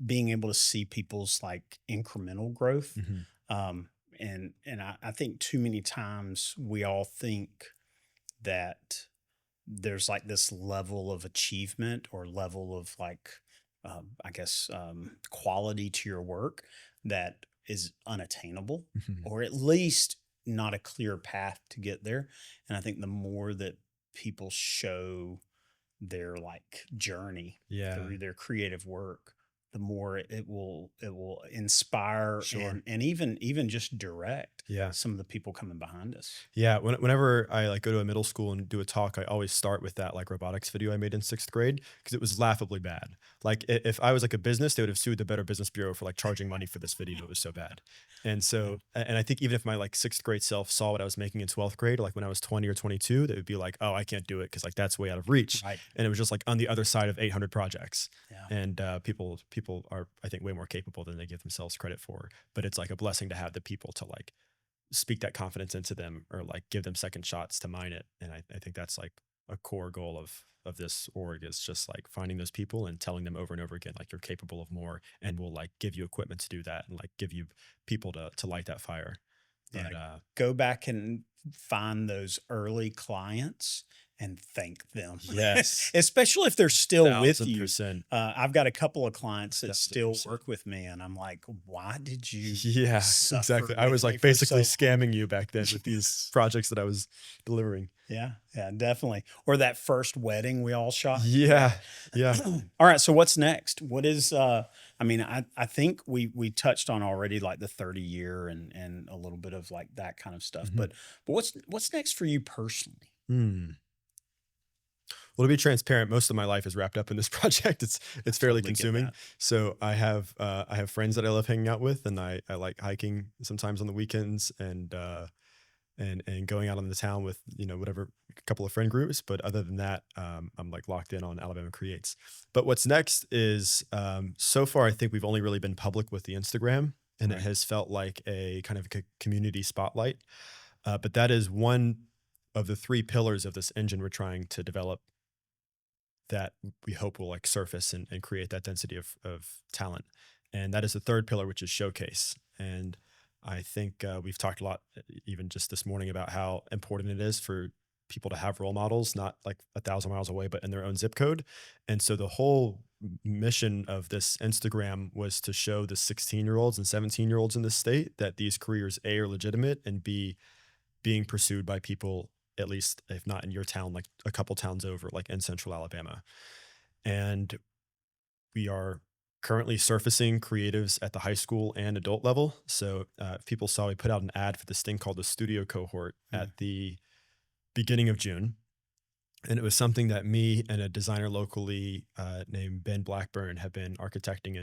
C: being able to see people's like incremental growth.
B: Hmm.
C: And I think too many times we all think that there's like this level of achievement or level of like I guess quality to your work that is unattainable,
B: Hmm.
C: or at least not a clear path to get there. And I think the more that people show their like journey
B: Yeah,
C: through their creative work, the more it will inspire
B: sure.
C: and even just direct
B: Yeah.
C: some of the people coming behind us.
B: Yeah, whenever I like go to a middle school and do a talk, I always start with that like robotics video I made in sixth grade because it was laughably bad. Like if I was like a business, they would have sued the Better Business Bureau for like charging money for this video. It was so bad. And
C: Yeah.
B: so, and I think even if my like sixth grade self saw what I was making in 12th grade, like when I was 20 or 22, they would be like, oh, I can't do it because like that's way out of reach.
C: Right.
B: And it was just like on the other side of 800 projects.
C: Yeah.
B: And people are, I think, way more capable than they give themselves credit for. But it's like a blessing to have the people to like speak that confidence into them or like give them second shots to mine it. And I think that's like a core goal of this org is just like finding those people and telling them over and over again, like you're capable of more and we'll like give you equipment to do that and like give you people to light that fire.
C: Yeah.
B: But
C: Go back and find those early clients and thank them,
B: yes,
C: especially if they're still with
B: thousand
C: you.
B: percent,
C: I've got a couple of clients that
B: thousand
C: still
B: percent.
C: work with me, and I'm like, why did you
B: Yeah,
C: suffer
B: exactly. I was
C: with me
B: like
C: for so
B: basically
C: long?
B: scamming you back then with these projects that I was delivering.
C: Yeah, yeah, definitely. Or that first wedding we all shot. Yeah.
B: Yeah, yeah.
C: All right. So what's next? What is I mean, I think we touched on already like the 30 year and a little bit of like that kind of stuff.
B: Mhm.
C: But what's next for you personally?
B: Hmm. Well, to be transparent, most of my life is wrapped up in this project.
C: I
B: It's fairly
C: totally get
B: consuming.
C: that.
B: So I have friends that I love hanging out with, and I like hiking sometimes on the weekends, and going out on the town with whatever a couple of friend groups. But other than that, I'm like locked in on Alabama Creates. But what's next is so far I think we've only really been public with the Instagram, and it
C: Right.
B: has felt like a kind of community spotlight. But that is one of the three pillars of this engine we're trying to develop that we hope will like surface and create that density of talent. And that is the third pillar, which is showcase. And I think we've talked a lot, even just this morning, about how important it is for people to have role models, not like 1,000 miles away, but in their own zip code. And so the whole mission of this Instagram was to show the 16-year-olds and 17-year-olds in this state that these careers, A, are legitimate, and B, being pursued by people, at least if not in your town, like a couple towns over, like in central Alabama. And we are currently surfacing creatives at the high school and adult level. So if people saw, we put out an ad for this thing called the Studio Cohort
C: Mm.
B: at the beginning of June. And it was something that me and a designer locally named Ben Blackburn have been architecting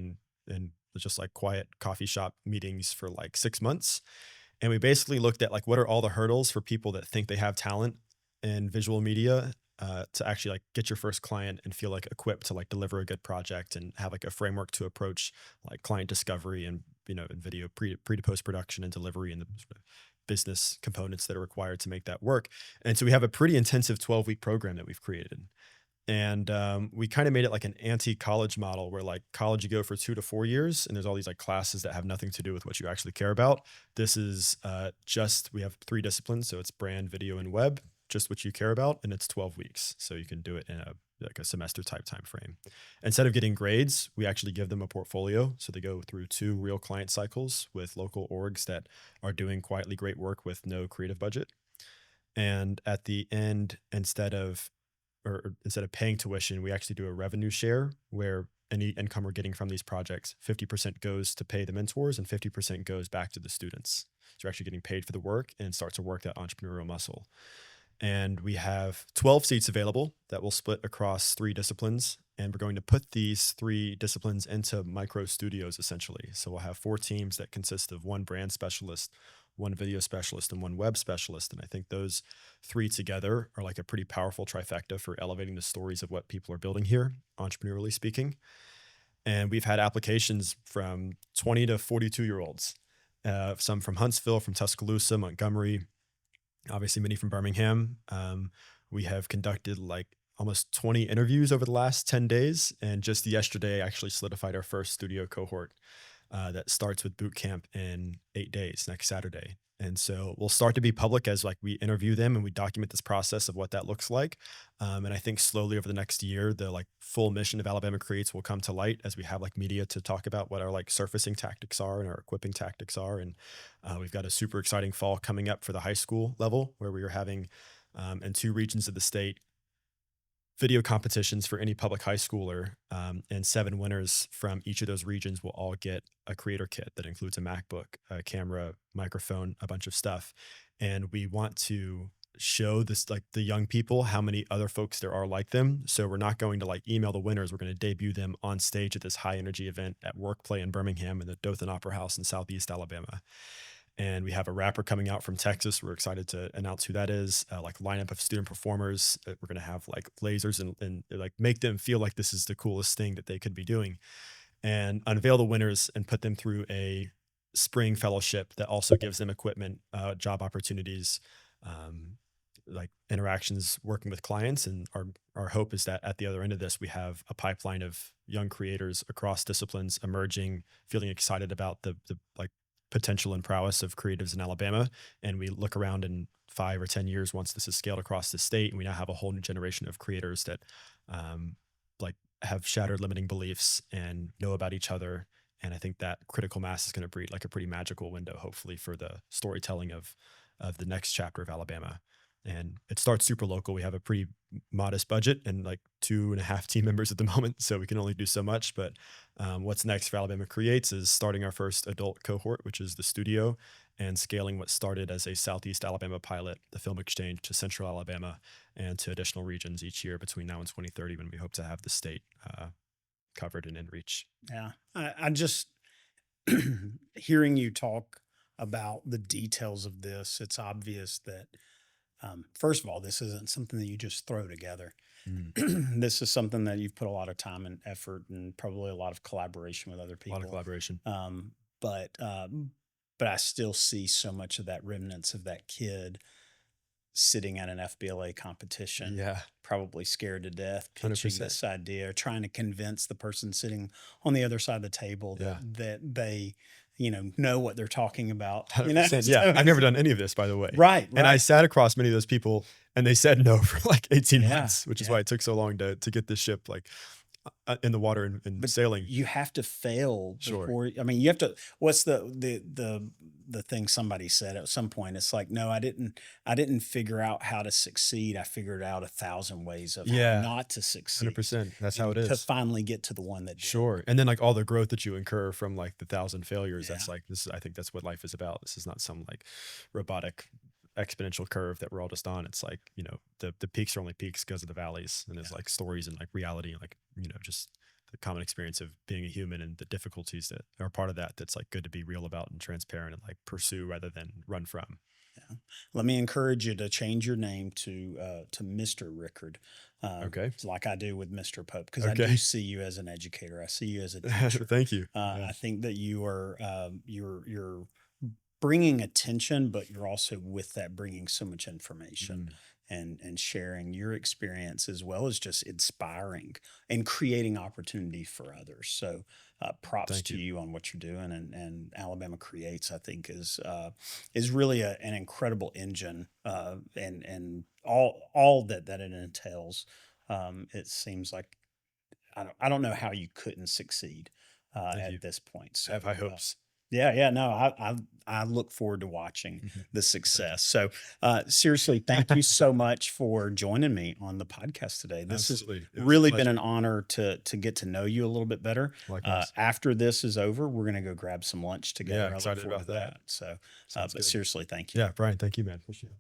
B: in just like quiet coffee shop meetings for like 6 months. And we basically looked at like what are all the hurdles for people that think they have talent in visual media to actually like get your first client and feel like equipped to like deliver a good project and have like a framework to approach like client discovery and and video pre to post production and delivery and the sort of business components that are required to make that work. And so we have a pretty intensive 12-week program that we've created. And we kind of made it like an anti-college model where like college you go for 2 to 4 years and there's all these like classes that have nothing to do with what you actually care about. This is just we have three disciplines, so it's brand, video, and web, just what you care about, and it's 12 weeks, so you can do it in a like a semester type time frame. Instead of getting grades, we actually give them a portfolio, so they go through 2 real client cycles with local orgs that are doing quietly great work with no creative budget. And at the end, instead of paying tuition, we actually do a revenue share where any income we're getting from these projects, 50% goes to pay the mentors and 50% goes back to the students. So you're actually getting paid for the work and start to work that entrepreneurial muscle. And we have 12 seats available that will split across 3 disciplines. And we're going to put these 3 disciplines into micro studios essentially. So we'll have 4 teams that consist of 1 brand specialist, 1 video specialist, and 1 web specialist. And I think those 3 together are like a pretty powerful trifecta for elevating the stories of what people are building here, entrepreneurially speaking. And we've had applications from 20 to 42-year-olds, some from Huntsville, from Tuscaloosa, Montgomery, obviously many from Birmingham. We have conducted like almost 20 interviews over the last 10 days. And just yesterday, actually solidified our first studio cohort that starts with boot camp in 8 days next Saturday. And so we'll start to be public as like we interview them and we document this process of what that looks like. And I think slowly over the next year, the like full mission of Alabama Creates will come to light as we have like media to talk about what our like surfacing tactics are and our equipping tactics are. And we've got a super exciting fall coming up for the high school level where we are having in 2 regions of the state video competitions for any public high schooler, and 7 winners from each of those regions will all get a creator kit that includes a MacBook, a camera, microphone, a bunch of stuff. And we want to show this like the young people how many other folks there are like them. So we're not going to like email the winners. We're going to debut them on stage at this high energy event at Workplay in Birmingham and the Dothan Opera House in Southeast Alabama. And we have a rapper coming out from Texas. We're excited to announce who that is. Like lineup of student performers. We're going to have like lasers and like make them feel like this is the coolest thing that they could be doing, and unveil the winners and put them through a spring fellowship that also gives them equipment, job opportunities, like interactions working with clients. And our hope is that at the other end of this, we have a pipeline of young creators across disciplines emerging, feeling excited about the like potential and prowess of creatives in Alabama. And we look around in 5 or 10 years, once this is scaled across the state, and we now have a whole new generation of creators that like have shattered limiting beliefs and know about each other. And I think that critical mass is going to breed like a pretty magical window, hopefully, for the storytelling of the next chapter of Alabama. And it starts super local. We have a pretty modest budget and like 2.5 team members at the moment, so we can only do so much. But what's next for Alabama Creates is starting our first adult cohort, which is the studio, and scaling what started as a Southeast Alabama pilot, the film exchange, to Central Alabama and to additional regions each year between now and 2030, when we hope to have the state covered and in reach.
C: Yeah. I just, hearing you talk about the details of this, it's obvious that, first of all, this isn't something that you just throw together. This is something that you've put a lot of time and effort and probably a lot of collaboration with other
B: A
C: people.
B: lot of collaboration.
C: But I still see so much of that remnants of that kid sitting at an FBLA competition,
B: Yeah.
C: probably scared to death, pitching
B: 100%.
C: this idea, trying to convince the person sitting on the other side of the table
B: Yeah.
C: that they, know what they're talking about. You know?
B: 100%. Yeah.
C: So
B: I've never done any of this, by the way.
C: right,
B: And I
C: right.
B: sat across many of those people and they said no for like 18
C: Yeah,
B: months, which is
C: yeah.
B: why it took so long to get this ship like in the water and
C: But
B: sailing.
C: you have to fail
B: Sure.
C: before. I mean, you have to. What's the thing somebody said at some point? It's like, no, I didn't figure out how to succeed. I figured out 1,000 ways of
B: Yeah.
C: how not to succeed
B: 100%. That's how it
C: to
B: is.
C: finally get to the one that did.
B: Sure. And then like all the growth that you incur from like the 1,000 failures,
C: Yeah.
B: that's like, I think that's what life is about. This is not some like robotic exponential curve that we're all just on. It's like, the peaks are only peaks because of the valleys, and there's
C: Yeah.
B: like stories and like reality, and like, just the common experience of being a human and the difficulties that are part of that. That's like good to be real about and transparent and like pursue rather than run from.
C: Yeah. Let me encourage you to change your name to Mr. Rickard,
B: Okay.
C: like I do with Mr. Pope, because I
B: Okay.
C: do see you as an educator. I see you as a teacher.
B: Thank you. Yeah.
C: I think that you are you're bringing attention, but you're also with that bringing so much information and sharing your experience, as well as just inspiring and creating opportunity for others. So props
B: Thank
C: to
B: you.
C: you on what you're doing, and Alabama Creates, I think, is really an incredible engine, and all that it entails. It seems like I don't know how you couldn't succeed
B: Thank
C: at
B: you.
C: this point.
B: I have high
C: So,
B: hopes.
C: yeah, no, I look forward to watching
B: Mhm.
C: the success. So, seriously, thank you so much for joining me on the podcast today. This has
B: Absolutely. It was a
C: really been
B: pleasure.
C: an honor to get to know you a little bit better.
B: Likewise.
C: After this is over, we're gonna go grab some lunch together.
B: Yeah,
C: I look
B: excited
C: forward
B: about
C: to
B: that.
C: So,
B: Sounds
C: but
B: good.
C: seriously, thank you.
B: Yeah, Brian, thank you, man. Appreciate it.